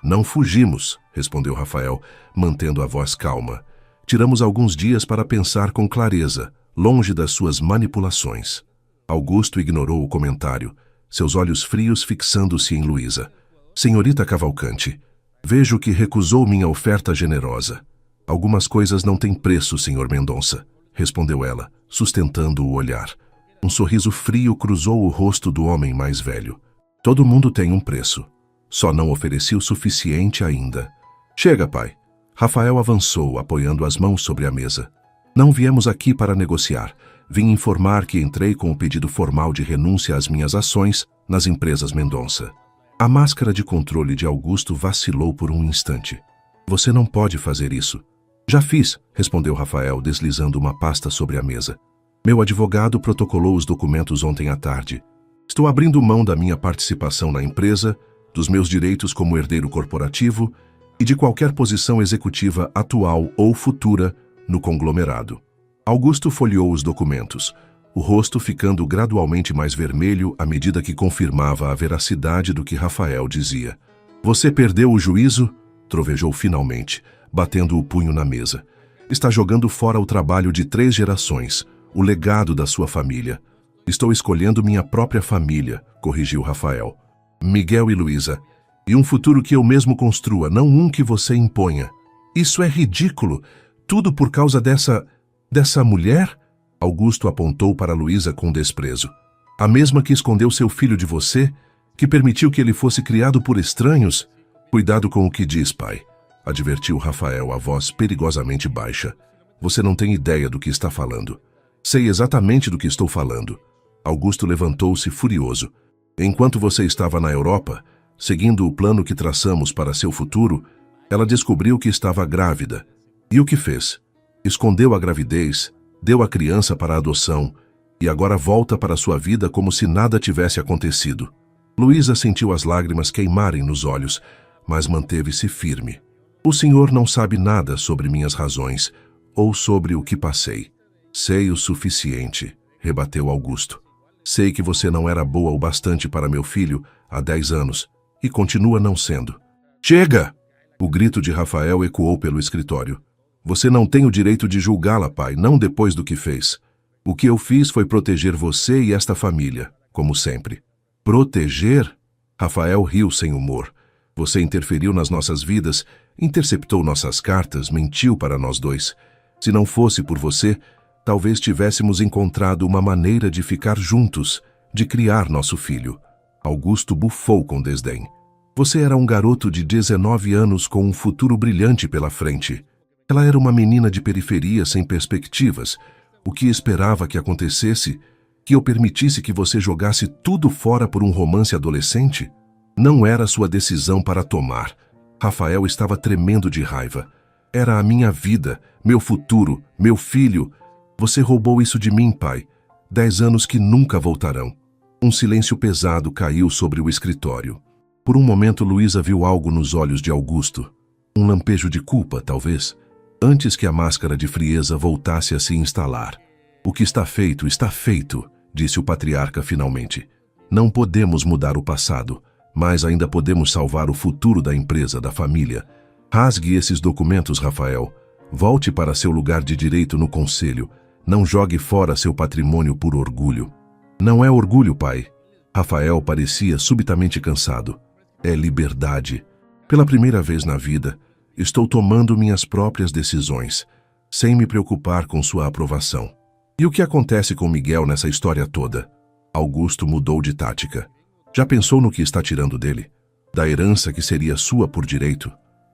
"Não fugimos", respondeu Rafael, mantendo a voz calma. "Tiramos alguns dias para pensar com clareza, longe das suas manipulações." Augusto ignorou o comentário, seus olhos frios fixando-se em Luísa. "Senhorita Cavalcante, vejo que recusou minha oferta generosa." "Algumas coisas não têm preço, senhor Mendonça", respondeu ela, sustentando o olhar. Um sorriso frio cruzou o rosto do homem mais velho. "Todo mundo tem um preço. Só não ofereci o suficiente ainda." "Chega, pai." Rafael avançou, apoiando as mãos sobre a mesa. "Não viemos aqui para negociar. Vim informar que entrei com o pedido formal de renúncia às minhas ações nas empresas Mendonça." A máscara de controle de Augusto vacilou por um instante. "Você não pode fazer isso." "Já fiz", respondeu Rafael, deslizando uma pasta sobre a mesa. "Meu advogado protocolou os documentos ontem à tarde. Estou abrindo mão da minha participação na empresa, dos meus direitos como herdeiro corporativo e de qualquer posição executiva atual ou futura no conglomerado." Augusto folheou os documentos, o rosto ficando gradualmente mais vermelho à medida que confirmava a veracidade do que Rafael dizia. "Você perdeu o juízo?" trovejou finalmente, batendo o punho na mesa. "Está jogando fora o trabalho de 3 gerações, o legado da sua família." "Estou escolhendo minha própria família", corrigiu Rafael. "Miguel e Luísa. E um futuro que eu mesmo construa, não um que você imponha." "Isso é ridículo! Tudo por causa dessa mulher?" Augusto apontou para Luísa com desprezo. "A mesma que escondeu seu filho de você? Que permitiu que ele fosse criado por estranhos?" "Cuidado com o que diz, pai", advertiu Rafael, a voz perigosamente baixa. "Você não tem ideia do que está falando." "Sei exatamente do que estou falando." Augusto levantou-se furioso. "Enquanto você estava na Europa, seguindo o plano que traçamos para seu futuro, ela descobriu que estava grávida. E o que fez? Escondeu a gravidez, deu a criança para adoção E agora volta para sua vida como se nada tivesse acontecido. Luísa sentiu as lágrimas queimarem nos olhos, mas manteve-se firme. O senhor não sabe nada sobre minhas razões, ou sobre o que passei. Sei o suficiente, rebateu Augusto. Sei que você não era boa o bastante para meu filho há 10 anos, e continua não sendo. Chega! O grito de Rafael ecoou pelo escritório. Você não tem o direito de julgá-la, pai, não depois do que fez. O que eu fiz foi proteger você e esta família, como sempre. Proteger? Rafael riu sem humor. Você interferiu nas nossas vidas, interceptou nossas cartas, mentiu para nós dois. Se não fosse por você, talvez tivéssemos encontrado uma maneira de ficar juntos, de criar nosso filho. Augusto bufou com desdém. Você era um garoto de 19 anos com um futuro brilhante pela frente. Ela era uma menina de periferia sem perspectivas. O que esperava que acontecesse? Que eu permitisse que você jogasse tudo fora por um romance adolescente? Não era sua decisão para tomar. Rafael estava tremendo de raiva. Era a minha vida, meu futuro, meu filho. Você roubou isso de mim, pai. 10 anos que nunca voltarão. Um silêncio pesado caiu sobre o escritório. Por um momento, Luísa viu algo nos olhos de Augusto. Um lampejo de culpa, talvez, antes que a máscara de frieza voltasse a se instalar. O que está feito, disse o patriarca finalmente. Não podemos mudar o passado, mas ainda podemos salvar o futuro da empresa, da família. Rasgue esses documentos, Rafael. Volte para seu lugar de direito no conselho. Não jogue fora seu patrimônio por orgulho. Não é orgulho, pai. Rafael parecia subitamente cansado. É liberdade. Pela primeira vez na vida, estou tomando minhas próprias decisões, sem me preocupar com sua aprovação. E o que acontece com Miguel nessa história toda? Augusto mudou de tática. Já pensou no que está tirando dele? Da herança que seria sua por direito?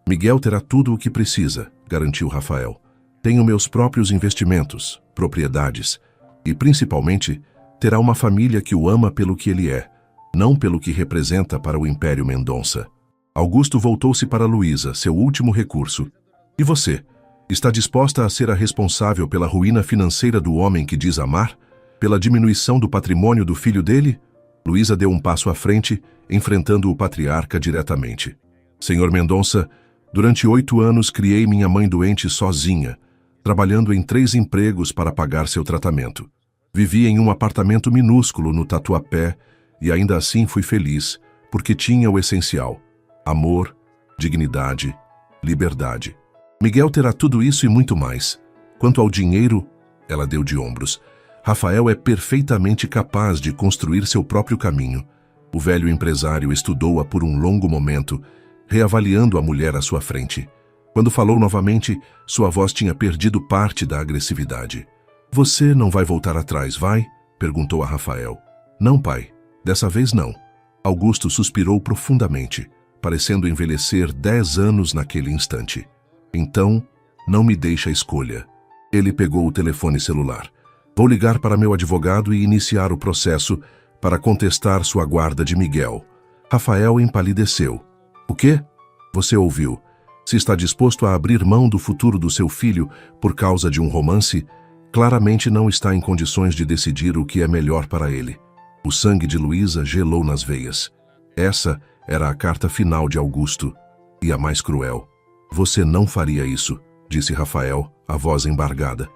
Miguel terá tudo o que precisa, garantiu Rafael. Tenho meus próprios investimentos, propriedades e, principalmente, terá uma família que o ama pelo que ele é, não pelo que representa para o Império Mendonça. Augusto voltou-se para Luísa, seu último recurso. E você? Está disposta a ser a responsável pela ruína financeira do homem que diz amar? Pela diminuição do patrimônio do filho dele? Luísa deu um passo à frente, enfrentando o patriarca diretamente. Senhor Mendonça, durante 8 anos criei minha mãe doente sozinha, trabalhando em 3 empregos para pagar seu tratamento. Vivi em um apartamento minúsculo no Tatuapé e ainda assim fui feliz, porque tinha o essencial: amor, dignidade, liberdade. Miguel terá tudo isso e muito mais. Quanto ao dinheiro, ela deu de ombros. Rafael é perfeitamente capaz de construir seu próprio caminho. O velho empresário estudou-a por um longo momento, reavaliando a mulher à sua frente. Quando falou novamente, sua voz tinha perdido parte da agressividade. Você não vai voltar atrás, vai? Perguntou a Rafael. Não, pai. Dessa vez não. Augusto suspirou profundamente, parecendo envelhecer 10 anos naquele instante. Então, não me deixa a escolha. Ele pegou o telefone celular. Vou ligar para meu advogado e iniciar o processo para contestar sua guarda de Miguel. Rafael empalideceu. O quê? Você ouviu. Se está disposto a abrir mão do futuro do seu filho por causa de um romance, claramente não está em condições de decidir o que é melhor para ele. O sangue de Luísa gelou nas veias. Essa era a carta final de Augusto, e a mais cruel. Você não faria isso, disse Rafael, a voz embargada.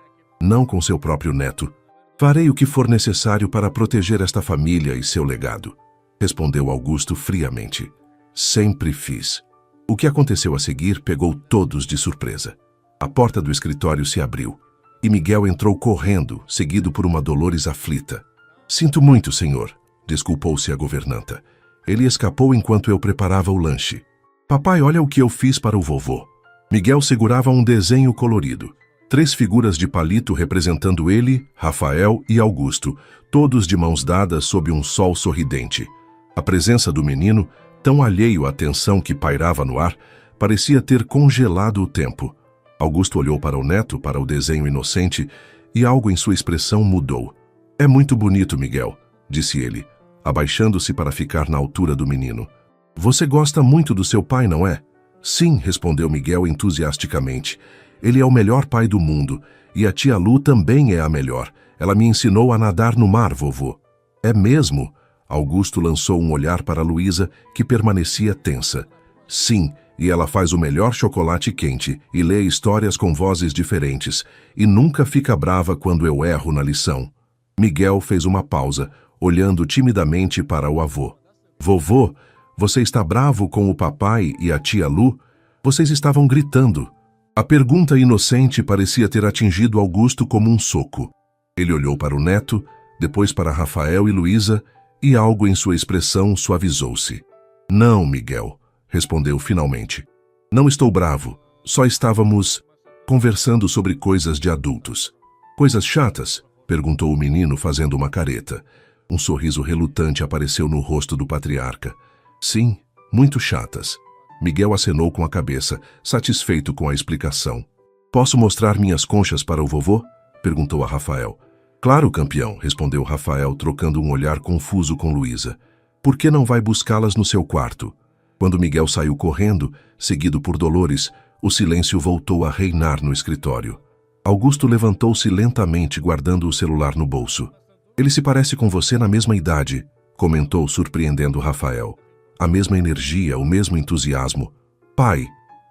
Não com seu próprio neto. Farei o que for necessário para proteger esta família e seu legado, respondeu Augusto friamente. Sempre fiz. O que aconteceu a seguir pegou todos de surpresa. A porta do escritório se abriu, e Miguel entrou correndo, seguido por uma Dolores aflita. Sinto muito, senhor, desculpou-se a governanta. Ele escapou enquanto eu preparava o lanche. Papai, olha o que eu fiz para o vovô. Miguel segurava um desenho colorido. 3 figuras de palito representando ele, Rafael e Augusto, todos de mãos dadas sob um sol sorridente. A presença do menino, tão alheio à tensão que pairava no ar, parecia ter congelado o tempo. Augusto olhou para o neto, para o desenho inocente, e algo em sua expressão mudou. É muito bonito, Miguel, disse ele, abaixando-se para ficar na altura do menino. Você gosta muito do seu pai, não é? Sim, respondeu Miguel entusiasticamente. Ele é o melhor pai do mundo, e a tia Lu também é a melhor. Ela me ensinou a nadar no mar, vovô. É mesmo? Augusto lançou um olhar para Luísa, que permanecia tensa. Sim, e ela faz o melhor chocolate quente e lê histórias com vozes diferentes, e nunca fica brava quando eu erro na lição. Miguel fez uma pausa, olhando timidamente para o avô. Vovô, você está bravo com o papai e a tia Lu? Vocês estavam gritando. A pergunta inocente parecia ter atingido Augusto como um soco. Ele olhou para o neto, depois para Rafael e Luísa, e algo em sua expressão suavizou-se. Não, Miguel, respondeu finalmente. Não estou bravo, só estávamos conversando sobre coisas de adultos. Coisas chatas? Perguntou o menino fazendo uma careta. Um sorriso relutante apareceu no rosto do patriarca. Sim, muito chatas. Miguel acenou com a cabeça, satisfeito com a explicação. Posso mostrar minhas conchas para o vovô? Perguntou a Rafael. Claro, campeão, respondeu Rafael, trocando um olhar confuso com Luísa. Por que não vai buscá-las no seu quarto? Quando Miguel saiu correndo, seguido por Dolores, o silêncio voltou a reinar no escritório. Augusto levantou-se lentamente, guardando o celular no bolso. Ele se parece com você na mesma idade, comentou, surpreendendo Rafael. A mesma energia, o mesmo entusiasmo. Pai,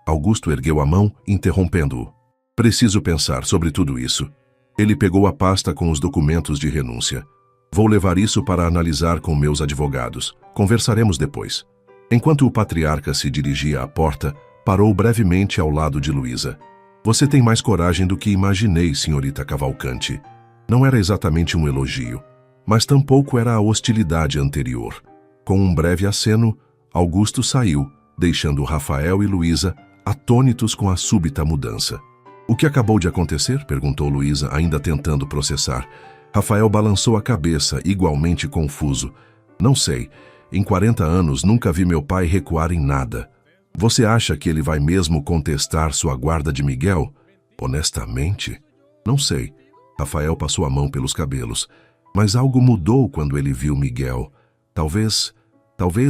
Augusto ergueu a mão, interrompendo-o. Preciso pensar sobre tudo isso. Ele pegou a pasta com os documentos de renúncia. Vou levar isso para analisar com meus advogados. Conversaremos depois. Enquanto o patriarca se dirigia à porta, parou brevemente ao lado de Luísa. Você tem mais coragem do que imaginei, senhorita Cavalcante. Não era exatamente um elogio, mas tampouco era a hostilidade anterior. Com um breve aceno, Augusto saiu, deixando Rafael e Luísa atônitos com a súbita mudança. O que acabou de acontecer? Perguntou Luísa, ainda tentando processar. Rafael balançou a cabeça, igualmente confuso. Não sei. Em 40 anos nunca vi meu pai recuar em nada. Você acha que ele vai mesmo contestar sua guarda de Miguel? Honestamente? Não sei. Rafael passou a mão pelos cabelos. Mas algo mudou quando ele viu Miguel. Talvez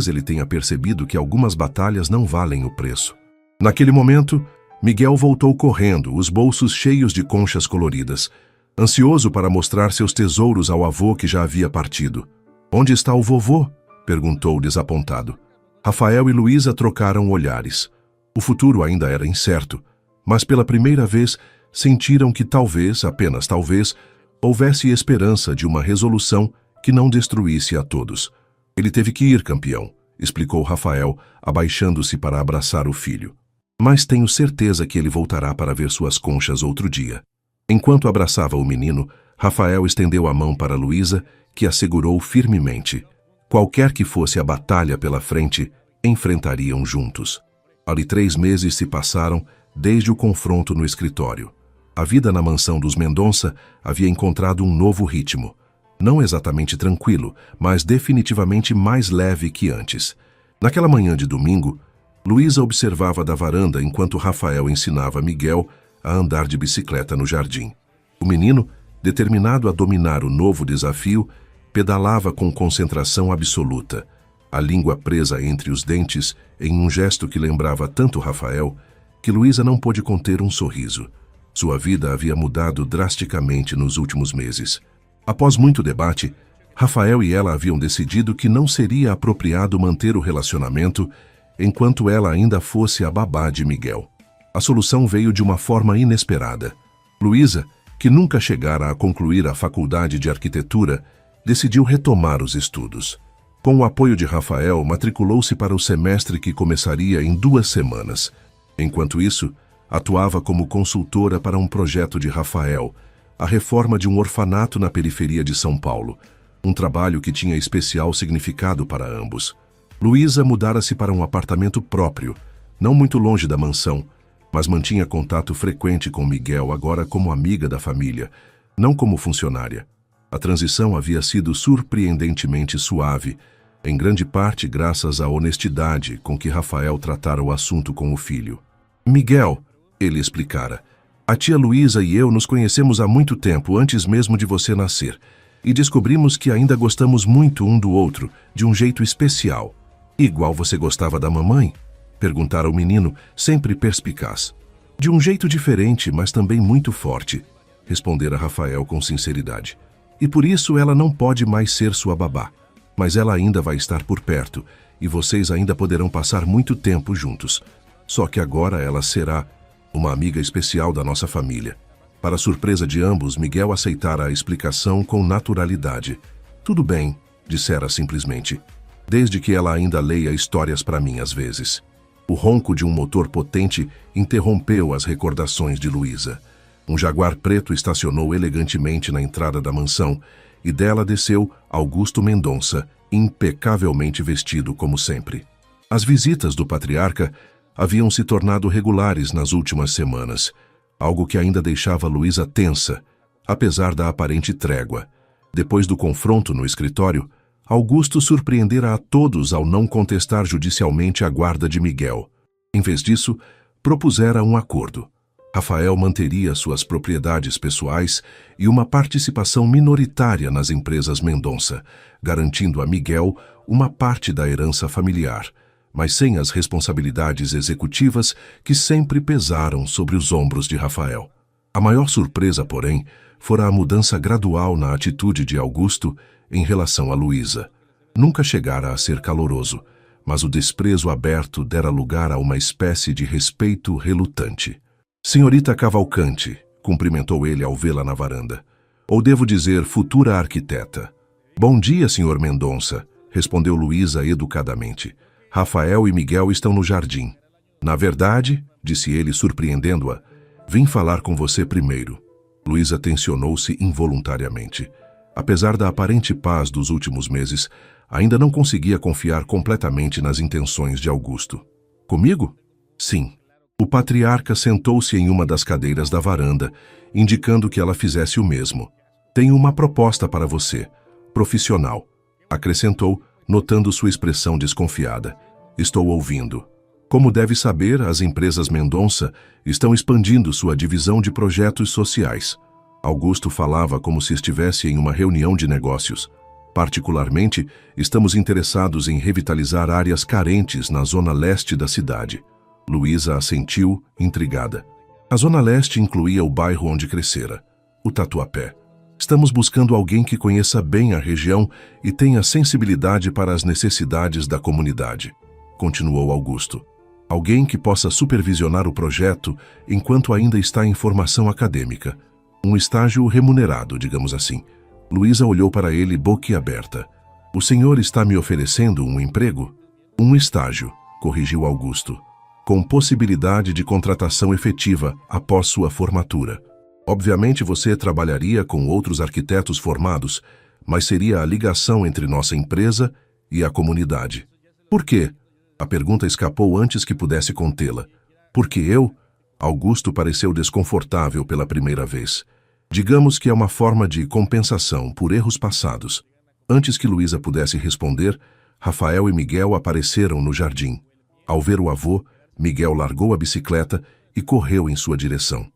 ele tenha percebido que algumas batalhas não valem o preço. Naquele momento, Miguel voltou correndo, os bolsos cheios de conchas coloridas, ansioso para mostrar seus tesouros ao avô que já havia partido. Onde está o vovô? Perguntou desapontado. Rafael e Luísa trocaram olhares. O futuro ainda era incerto, mas pela primeira vez sentiram que talvez, apenas talvez, houvesse esperança de uma resolução que não destruísse a todos. Ele teve que ir, campeão, explicou Rafael, abaixando-se para abraçar o filho. Mas tenho certeza que ele voltará para ver suas conchas outro dia. Enquanto abraçava o menino, Rafael estendeu a mão para Luísa, que a segurou firmemente. Qualquer que fosse a batalha pela frente, enfrentariam juntos. Ali 3 meses se passaram desde o confronto no escritório. A vida na mansão dos Mendonça havia encontrado um novo ritmo. Não exatamente tranquilo, mas definitivamente mais leve que antes. Naquela manhã de domingo, Luísa observava da varanda enquanto Rafael ensinava Miguel a andar de bicicleta no jardim. O menino, determinado a dominar o novo desafio, pedalava com concentração absoluta, a língua presa entre os dentes em um gesto que lembrava tanto Rafael que Luísa não pôde conter um sorriso. Sua vida havia mudado drasticamente nos últimos meses. Após muito debate, Rafael e ela haviam decidido que não seria apropriado manter o relacionamento enquanto ela ainda fosse a babá de Miguel. A solução veio de uma forma inesperada. Luísa, que nunca chegara a concluir a faculdade de arquitetura, decidiu retomar os estudos. Com o apoio de Rafael, matriculou-se para o semestre que começaria em 2 semanas. Enquanto isso, atuava como consultora para um projeto de Rafael, a reforma de um orfanato na periferia de São Paulo, um trabalho que tinha especial significado para ambos. Luísa mudara-se para um apartamento próprio, não muito longe da mansão, mas mantinha contato frequente com Miguel agora como amiga da família, não como funcionária. A transição havia sido surpreendentemente suave, em grande parte graças à honestidade com que Rafael tratara o assunto com o filho. Miguel, ele explicara, a tia Luísa e eu nos conhecemos há muito tempo, antes mesmo de você nascer, e descobrimos que ainda gostamos muito um do outro, de um jeito especial. Igual você gostava da mamãe? Perguntara o menino, sempre perspicaz. De um jeito diferente, mas também muito forte, respondera Rafael com sinceridade. E por isso ela não pode mais ser sua babá. Mas ela ainda vai estar por perto, e vocês ainda poderão passar muito tempo juntos. Só que agora ela será uma amiga especial da nossa família. Para surpresa de ambos, Miguel aceitara a explicação com naturalidade. Tudo bem, dissera simplesmente, desde que ela ainda leia histórias para mim às vezes. O ronco de um motor potente interrompeu as recordações de Luísa. Um jaguar preto estacionou elegantemente na entrada da mansão e dela desceu Augusto Mendonça, impecavelmente vestido como sempre. As visitas do patriarca haviam se tornado regulares nas últimas semanas, algo que ainda deixava Luísa tensa, apesar da aparente trégua. Depois do confronto no escritório, Augusto surpreendera a todos ao não contestar judicialmente a guarda de Miguel. Em vez disso, propusera um acordo. Rafael manteria suas propriedades pessoais e uma participação minoritária nas empresas Mendonça, garantindo a Miguel uma parte da herança familiar, mas sem as responsabilidades executivas que sempre pesaram sobre os ombros de Rafael. A maior surpresa, porém, fora a mudança gradual na atitude de Augusto em relação a Luísa. Nunca chegara a ser caloroso, mas o desprezo aberto dera lugar a uma espécie de respeito relutante. Senhorita Cavalcante, cumprimentou ele ao vê-la na varanda. Ou devo dizer, futura arquiteta. Bom dia, senhor Mendonça, respondeu Luísa educadamente. Rafael e Miguel estão no jardim. Na verdade, disse ele surpreendendo-a, vim falar com você primeiro. Luísa tensionou-se involuntariamente. Apesar da aparente paz dos últimos meses, ainda não conseguia confiar completamente nas intenções de Augusto. Comigo? Sim. O patriarca sentou-se em uma das cadeiras da varanda, indicando que ela fizesse o mesmo. Tenho uma proposta para você, profissional, acrescentou, notando sua expressão desconfiada. Estou ouvindo. Como deve saber, as empresas Mendonça estão expandindo sua divisão de projetos sociais. Augusto falava como se estivesse em uma reunião de negócios. Particularmente, estamos interessados em revitalizar áreas carentes na zona leste da cidade. Luísa assentiu, intrigada. A zona leste incluía o bairro onde crescera, o Tatuapé. Estamos buscando alguém que conheça bem a região e tenha sensibilidade para as necessidades da comunidade, continuou Augusto. Alguém que possa supervisionar o projeto enquanto ainda está em formação acadêmica. Um estágio remunerado, digamos assim. Luísa olhou para ele boquiaberta. O senhor está me oferecendo um emprego? Um estágio, corrigiu Augusto, com possibilidade de contratação efetiva após sua formatura. Obviamente você trabalharia com outros arquitetos formados, mas seria a ligação entre nossa empresa e a comunidade. Por quê? A pergunta escapou antes que pudesse contê-la. Porque eu? Augusto pareceu desconfortável pela primeira vez. Digamos que é uma forma de compensação por erros passados. Antes que Luísa pudesse responder, Rafael e Miguel apareceram no jardim. Ao ver o avô, Miguel largou a bicicleta e correu em sua direção.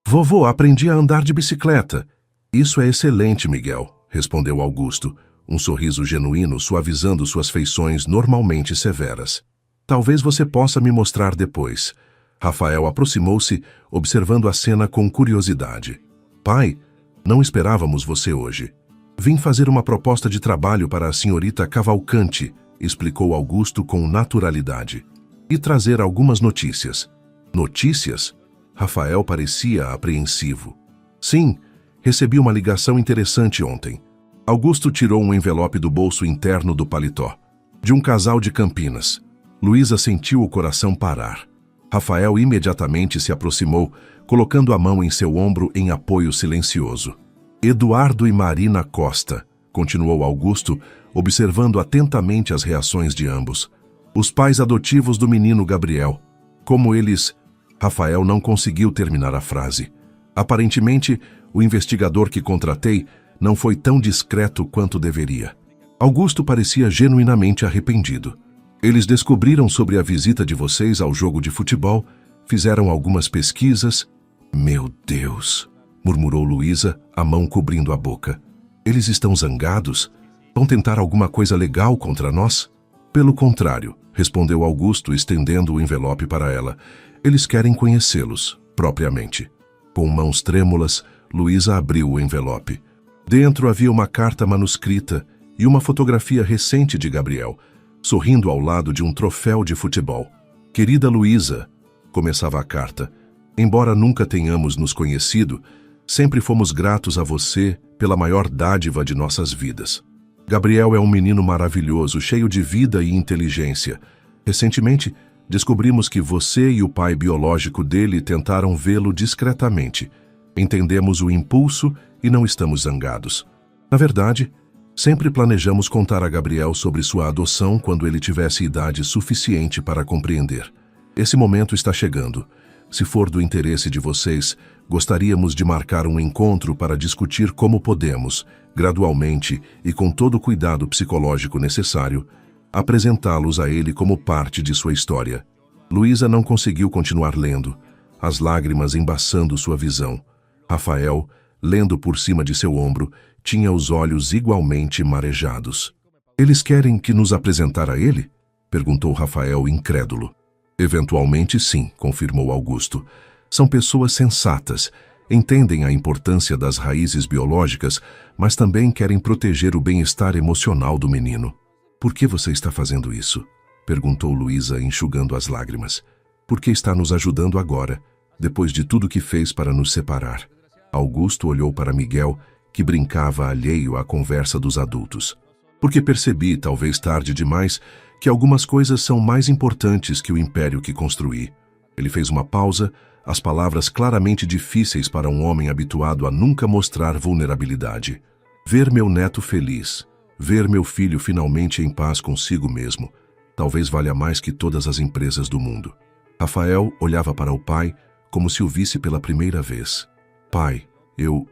Vovô, aprendi a andar de bicicleta. Isso é excelente, Miguel, respondeu Augusto, um sorriso genuíno suavizando suas feições normalmente severas. Talvez você possa me mostrar depois. Rafael aproximou-se, observando a cena com curiosidade. Pai, não esperávamos você hoje. Vim fazer uma proposta de trabalho para a senhorita Cavalcante, explicou Augusto com naturalidade. E trazer algumas notícias. Notícias? Rafael parecia apreensivo. Sim, recebi uma ligação interessante ontem. Augusto tirou um envelope do bolso interno do paletó. De um casal de Campinas. Luísa sentiu o coração parar. Rafael imediatamente se aproximou, colocando a mão em seu ombro em apoio silencioso. Eduardo e Marina Costa, continuou Augusto, observando atentamente as reações de ambos. Os pais adotivos do menino Gabriel. Como eles... Rafael não conseguiu terminar a frase. Aparentemente, o investigador que contratei não foi tão discreto quanto deveria. Augusto parecia genuinamente arrependido. Eles descobriram sobre a visita de vocês ao jogo de futebol, fizeram algumas pesquisas... Meu Deus, murmurou Luísa, a mão cobrindo a boca. Eles estão zangados? Vão tentar alguma coisa legal contra nós? Pelo contrário, respondeu Augusto, estendendo o envelope para ela. Eles querem conhecê-los, propriamente. Com mãos trêmulas, Luísa abriu o envelope. Dentro havia uma carta manuscrita e uma fotografia recente de Gabriel, sorrindo ao lado de um troféu de futebol. Querida Luísa, começava a carta, embora nunca tenhamos nos conhecido, sempre fomos gratos a você pela maior dádiva de nossas vidas. Gabriel é um menino maravilhoso, cheio de vida e inteligência. Recentemente, descobrimos que você e o pai biológico dele tentaram vê-lo discretamente. Entendemos o impulso e não estamos zangados. Na verdade, sempre planejamos contar a Gabriel sobre sua adoção quando ele tivesse idade suficiente para compreender. Esse momento está chegando. Se for do interesse de vocês, gostaríamos de marcar um encontro para discutir como podemos, gradualmente e com todo o cuidado psicológico necessário, apresentá-los a ele como parte de sua história. Luísa não conseguiu continuar lendo, as lágrimas embaçando sua visão. Rafael, lendo por cima de seu ombro, tinha os olhos igualmente marejados. Eles querem que nos apresentar a ele? Perguntou Rafael, incrédulo. Eventualmente sim, confirmou Augusto. São pessoas sensatas, entendem a importância das raízes biológicas, mas também querem proteger o bem-estar emocional do menino. Por que você está fazendo isso? Perguntou Luísa, enxugando as lágrimas. Por que está nos ajudando agora, depois de tudo que fez para nos separar? Augusto olhou para Miguel, que brincava alheio à conversa dos adultos. Porque percebi, talvez tarde demais, que algumas coisas são mais importantes que o império que construí. Ele fez uma pausa, as palavras claramente difíceis para um homem habituado a nunca mostrar vulnerabilidade. Ver meu neto feliz, ver meu filho finalmente em paz consigo mesmo, talvez valha mais que todas as empresas do mundo. Rafael olhava para o pai como se o visse pela primeira vez. Pai, eu...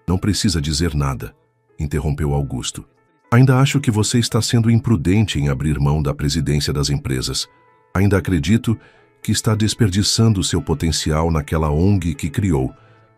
Não precisa dizer nada, interrompeu Augusto. Ainda acho que você está sendo imprudente em abrir mão da presidência das empresas. Ainda acredito que está desperdiçando seu potencial naquela ONG que criou.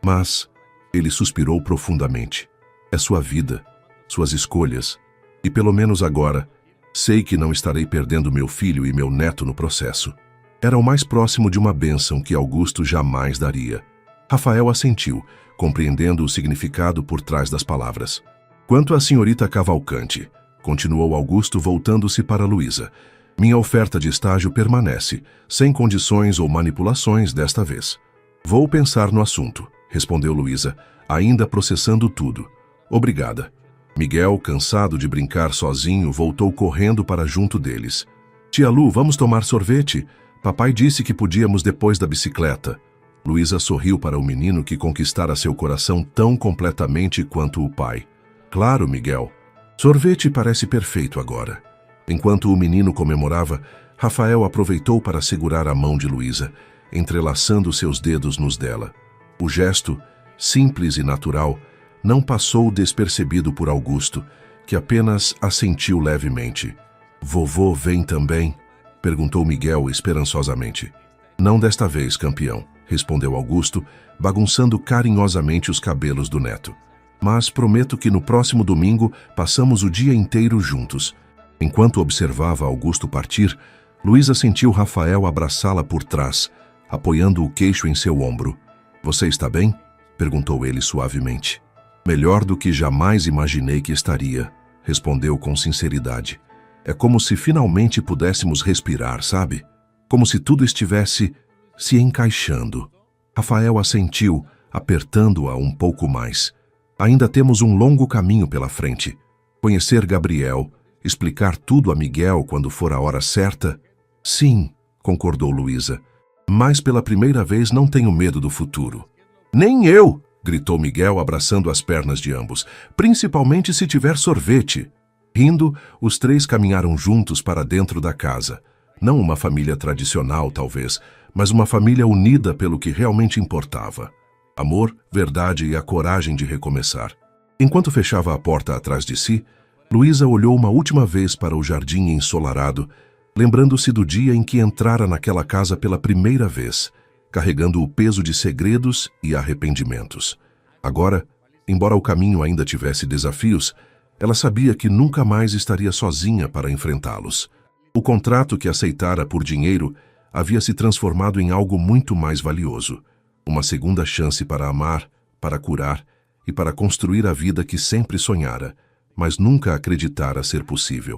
Mas ele suspirou profundamente. É sua vida, suas escolhas. E pelo menos agora, sei que não estarei perdendo meu filho e meu neto no processo. Era o mais próximo de uma bênção que Augusto jamais daria. Rafael assentiu, compreendendo o significado por trás das palavras. Quanto à senhorita Cavalcante, continuou Augusto voltando-se para Luísa, minha oferta de estágio permanece, sem condições ou manipulações desta vez. Vou pensar no assunto, respondeu Luísa, ainda processando tudo. Obrigada. Miguel, cansado de brincar sozinho, voltou correndo para junto deles. Tia Lu, vamos tomar sorvete? Papai disse que podíamos depois da bicicleta. Luísa sorriu para o menino que conquistara seu coração tão completamente quanto o pai. Claro, Miguel. Sorvete parece perfeito agora. Enquanto o menino comemorava, Rafael aproveitou para segurar a mão de Luísa, entrelaçando seus dedos nos dela. O gesto, simples e natural, não passou despercebido por Augusto, que apenas assentiu levemente. Vovô vem também? Perguntou Miguel esperançosamente. Não desta vez, campeão, respondeu Augusto, bagunçando carinhosamente os cabelos do neto. Mas prometo que no próximo domingo passamos o dia inteiro juntos. Enquanto observava Augusto partir, Luísa sentiu Rafael abraçá-la por trás, apoiando o queixo em seu ombro. Você está bem? Perguntou ele suavemente. Melhor do que jamais imaginei que estaria, respondeu com sinceridade. É como se finalmente pudéssemos respirar, sabe? Como se tudo estivesse se encaixando. Rafael assentiu, apertando-a um pouco mais. Ainda temos um longo caminho pela frente. Conhecer Gabriel, explicar tudo a Miguel quando for a hora certa? Sim, concordou Luísa. Mas pela primeira vez não tenho medo do futuro. Nem eu, gritou Miguel abraçando as pernas de ambos, principalmente se tiver sorvete. Rindo, os três caminharam juntos para dentro da casa. Não uma família tradicional, talvez, mas uma família unida pelo que realmente importava. Amor, verdade e a coragem de recomeçar. Enquanto fechava a porta atrás de si, Luísa olhou uma última vez para o jardim ensolarado, lembrando-se do dia em que entrara naquela casa pela primeira vez, carregando o peso de segredos e arrependimentos. Agora, embora o caminho ainda tivesse desafios, ela sabia que nunca mais estaria sozinha para enfrentá-los. O contrato que aceitara por dinheiro havia se transformado em algo muito mais valioso. Uma segunda chance para amar, para curar e para construir a vida que sempre sonhara, mas nunca acreditara ser possível.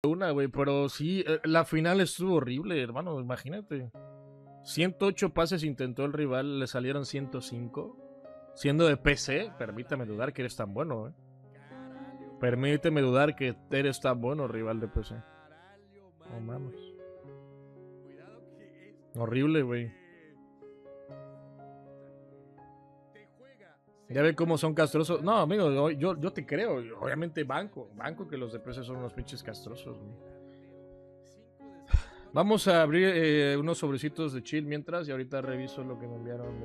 Una, güey, pero sí, la final estuvo horrible, hermano, imagínate. 108 pases intentó el rival, le salieron 105. Siendo de PC, permítame dudar que eres tan bueno, Permíteme dudar que eres tan bueno, rival de PC. No mames. Horrible, güey. Ya ve cómo son castrosos. No, amigo, yo te creo. Obviamente banco que los de PC son unos pinches castrosos, güey. Vamos a abrir unos sobrecitos de chill mientras y ahorita reviso lo que me enviaron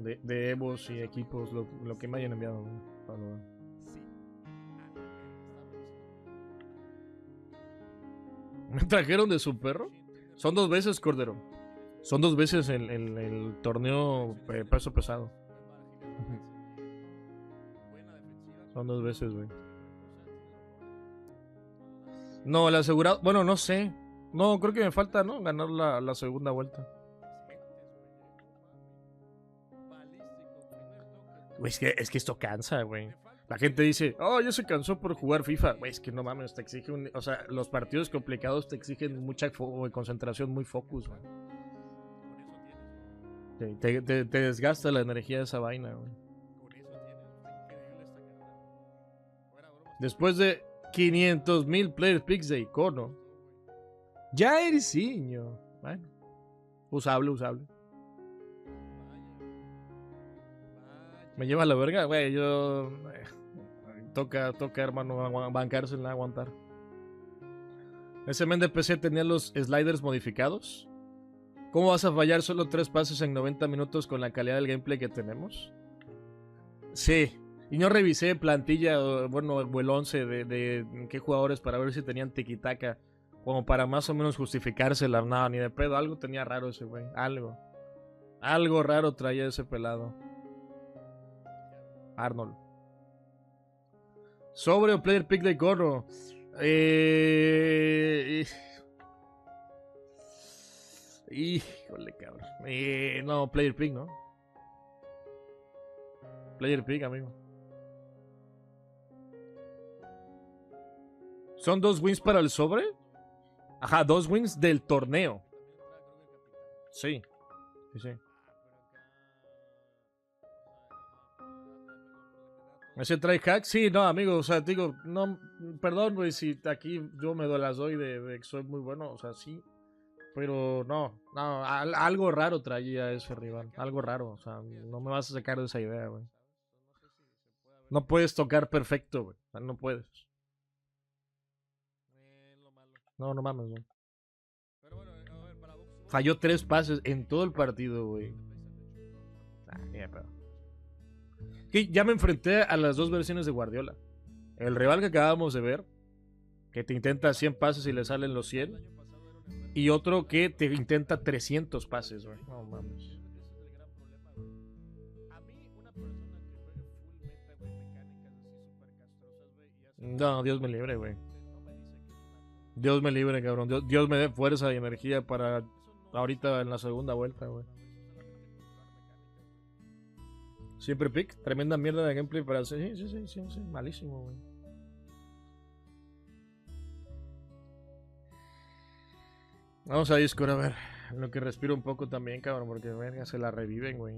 de Evos y equipos, lo que me hayan enviado. ¿Me trajeron de su perro? Son 2 veces, Cordero. Son 2 veces el torneo peso pesado. Son 2 veces, güey. No, el asegurado... Bueno, no sé. No, creo que me falta, ¿no? Ganar la segunda vuelta. Güey, es que esto cansa, güey. La gente dice, oh, ya se cansó por jugar FIFA. Güey, es que no mames, te exige un... O sea, los partidos complicados te exigen mucha concentración, muy focus, güey. Te desgasta la energía de esa vaina, güey. Después de 500,000 player picks de icono. Ya eres niño. Bueno, usable. Me lleva a la verga, güey. Yo. Toca, hermano, bancársela, aguantar. Ese men de PC tenía los sliders modificados. ¿Cómo vas a fallar solo 3 pases en 90 minutos con la calidad del gameplay que tenemos? Sí. Y no revisé plantilla, bueno, el 11 de qué jugadores para ver si tenían tiquitaca. Como para más o menos justificársela. No, ni de pedo. Algo tenía raro ese güey. Algo raro traía ese pelado. Arnold. Sobre o player pick de Corro. Híjole, cabrón. No, player pick, ¿no? Player pick, amigo. ¿Son 2 wins para el sobre? Ajá, 2 wins del torneo. Sí. ¿Ese trae hack? Sí, no, amigo, o sea, digo, no, perdón, güey, si aquí yo me las doy de que soy muy bueno, o sea, sí. Pero no, algo raro traía ese rival, algo raro, o sea, no me vas a sacar de esa idea, güey. No puedes tocar perfecto, güey, no puedes. No mames, güey. Falló 3 pases en todo el partido, güey. Pero... Que ya me enfrenté a las 2 versiones de Guardiola. El rival que acabamos de ver, que te intenta 100 pases y le salen los 100. Y otro que te intenta 300 pases, güey. No mames. No, Dios me libre, güey. Dios me libre, cabrón. Dios me dé fuerza y energía para ahorita en la segunda vuelta, güey. Siempre pick. Tremenda mierda de gameplay para hacer. Sí. Malísimo, güey. Vamos a Discord a ver. Lo que respiro un poco también, cabrón. Porque verga, se la reviven, güey.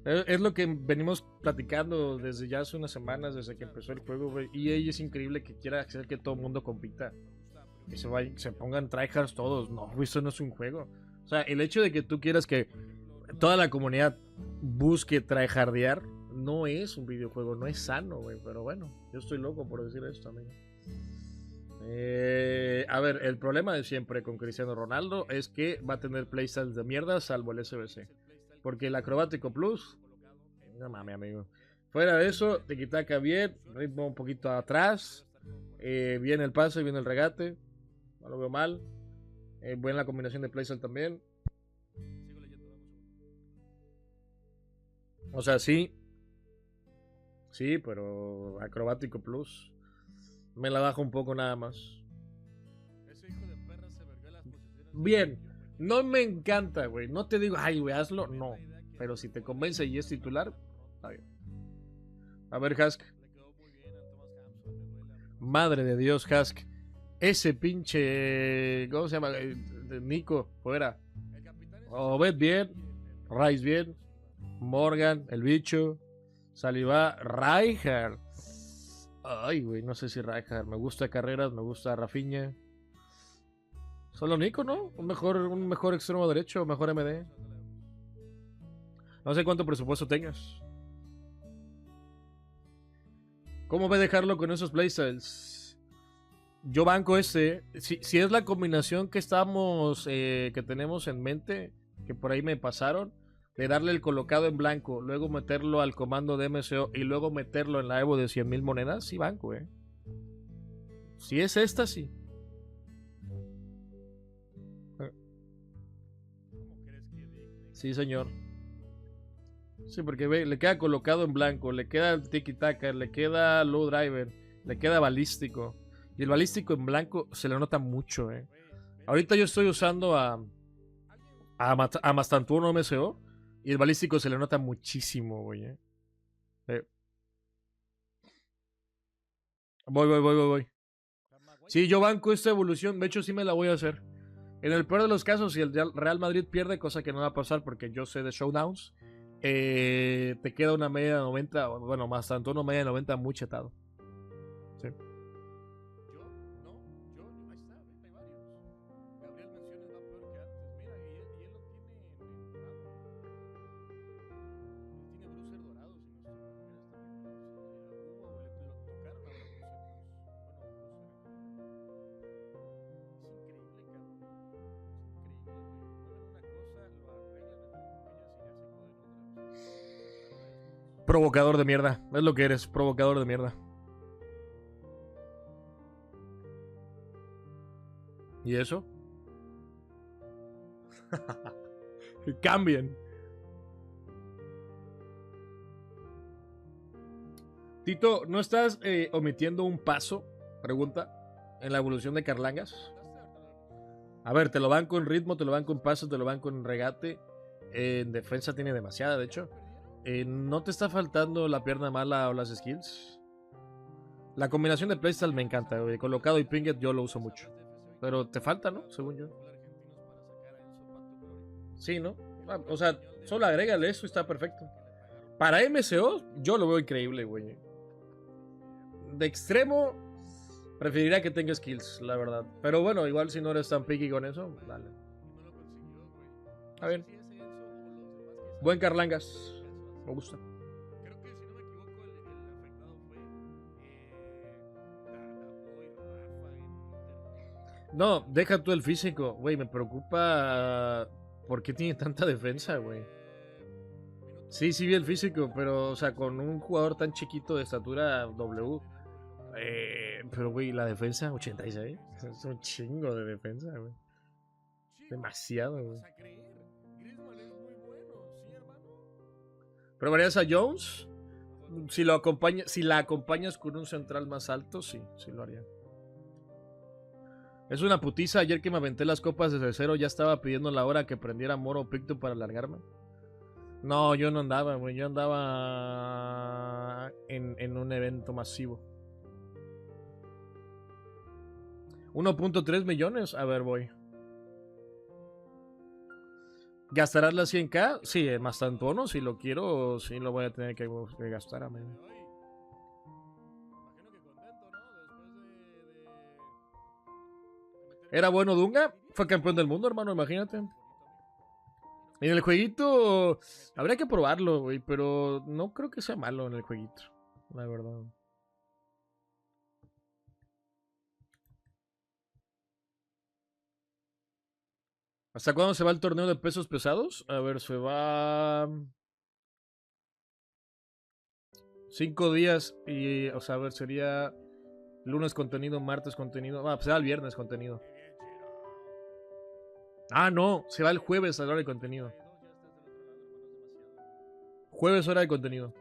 Es lo que venimos platicando desde ya hace unas semanas, desde que empezó el juego, güey. Y es increíble que quiera hacer que todo el mundo compita. Que se pongan tryhards todos. No, güey, eso no es un juego. O sea, el hecho de que tú quieras que toda la comunidad busque tryhardear no es un videojuego, no es sano, güey. Pero bueno, yo estoy loco por decir esto, amigo. A ver, el problema de siempre con Cristiano Ronaldo es que va a tener playstyles de mierda salvo el SBC. Porque el Acrobático Plus, no mames, amigo. Fuera de eso, tiki-taka bien, ritmo un poquito atrás, bien el pase, bien el regate, no lo veo mal. Buena la combinación de playstyle también. O sea, sí, pero Acrobático Plus me la bajo un poco nada más. Bien, no me encanta, güey. No te digo, ay, güey, hazlo. No. Pero si te convence y es titular, está bien. A ver, Hask. Madre de Dios, Hask. Ese pinche... ¿Cómo se llama? Nico, fuera. Obed bien. Rice bien. Morgan, el bicho. Saliba, Rijkaard. Ay, güey, no sé si Rijkaard. Me gusta Carreras, me gusta Rafinha. Solo Nico, ¿no? Un mejor extremo derecho, mejor MD. No sé cuánto presupuesto tengas. ¿Cómo ve dejarlo con esos playstyles? Yo banco este. Si es la combinación que estamos, que tenemos en mente, que por ahí me pasaron, de darle el colocado en blanco, luego meterlo al comando de MCO y luego meterlo en la Evo de 100,000 monedas, sí banco, Si es esta, sí. Sí, señor. Sí, porque ve, le queda colocado en blanco, le queda tiki-taka, le queda low driver, le queda balístico. Y el balístico en blanco se le nota mucho, Ahorita yo estoy usando a Mastantuono MCO y el balístico se le nota muchísimo, güey, Voy. Sí, yo banco esta evolución, de hecho sí me la voy a hacer. En el peor de los casos, si el Real Madrid pierde, cosa que no va a pasar porque yo sé de showdowns, te queda una media de 90, bueno, más tanto una media de 90 muy chetado. Sí. Provocador de mierda. Es lo que eres, provocador de mierda. ¿Y eso? Cambien. Tito, ¿no estás omitiendo un paso? Pregunta. En la evolución de Carlangas. A ver, te lo banco en ritmo, te lo banco en paso, te lo banco en regate. En defensa tiene demasiada, de hecho. ¿No te está faltando la pierna mala o las skills? La combinación de playstyle me encanta, güey. Colocado y Pinget yo lo uso mucho. Pero te falta, ¿no? Según yo. Sí, ¿no? O sea, solo agrégale eso y está perfecto. Para MCO, yo lo veo increíble, güey. De extremo, preferiría que tenga skills, la verdad. Pero bueno, igual si no eres tan picky con eso, dale. A ver. Buen Carlangas. Me gusta. No, deja tú el físico, güey. Me preocupa. ¿Por qué tiene tanta defensa, güey? Sí, sí vi el físico, pero, o sea, con un jugador tan chiquito de estatura W. Pero, güey, la defensa, 86. Es un chingo de defensa, güey. Demasiado, güey. ¿Probarías a Jones? Si la acompañas con un central más alto, sí lo haría. Es una putiza. Ayer que me aventé las copas desde cero, ya estaba pidiendo la hora que prendiera Moro o Picto para alargarme. No, yo no andaba, güey. Yo andaba en un evento masivo. 1.3 millones. A ver, voy. ¿Gastarás las 100k? Sí, más tanto, ¿no? Si lo quiero, sí lo voy a tener que gastar, amigo. ¿Era bueno Dunga? Fue campeón del mundo, hermano, imagínate. En el jueguito habría que probarlo, güey, pero no creo que sea malo en el jueguito, la verdad. ¿Hasta cuándo se va el torneo de pesos pesados? A ver, se va 5 días y, o sea, a ver, sería lunes contenido, martes contenido. Pues se va el viernes contenido. Ah, no, se va el jueves a la hora de contenido. Jueves hora de contenido.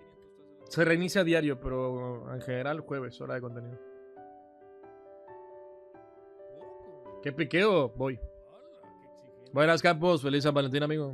Se reinicia a diario, pero en general jueves hora de contenido. ¿Qué piqueo? Voy. Buenas, Campos. Feliz San Valentín, amigo.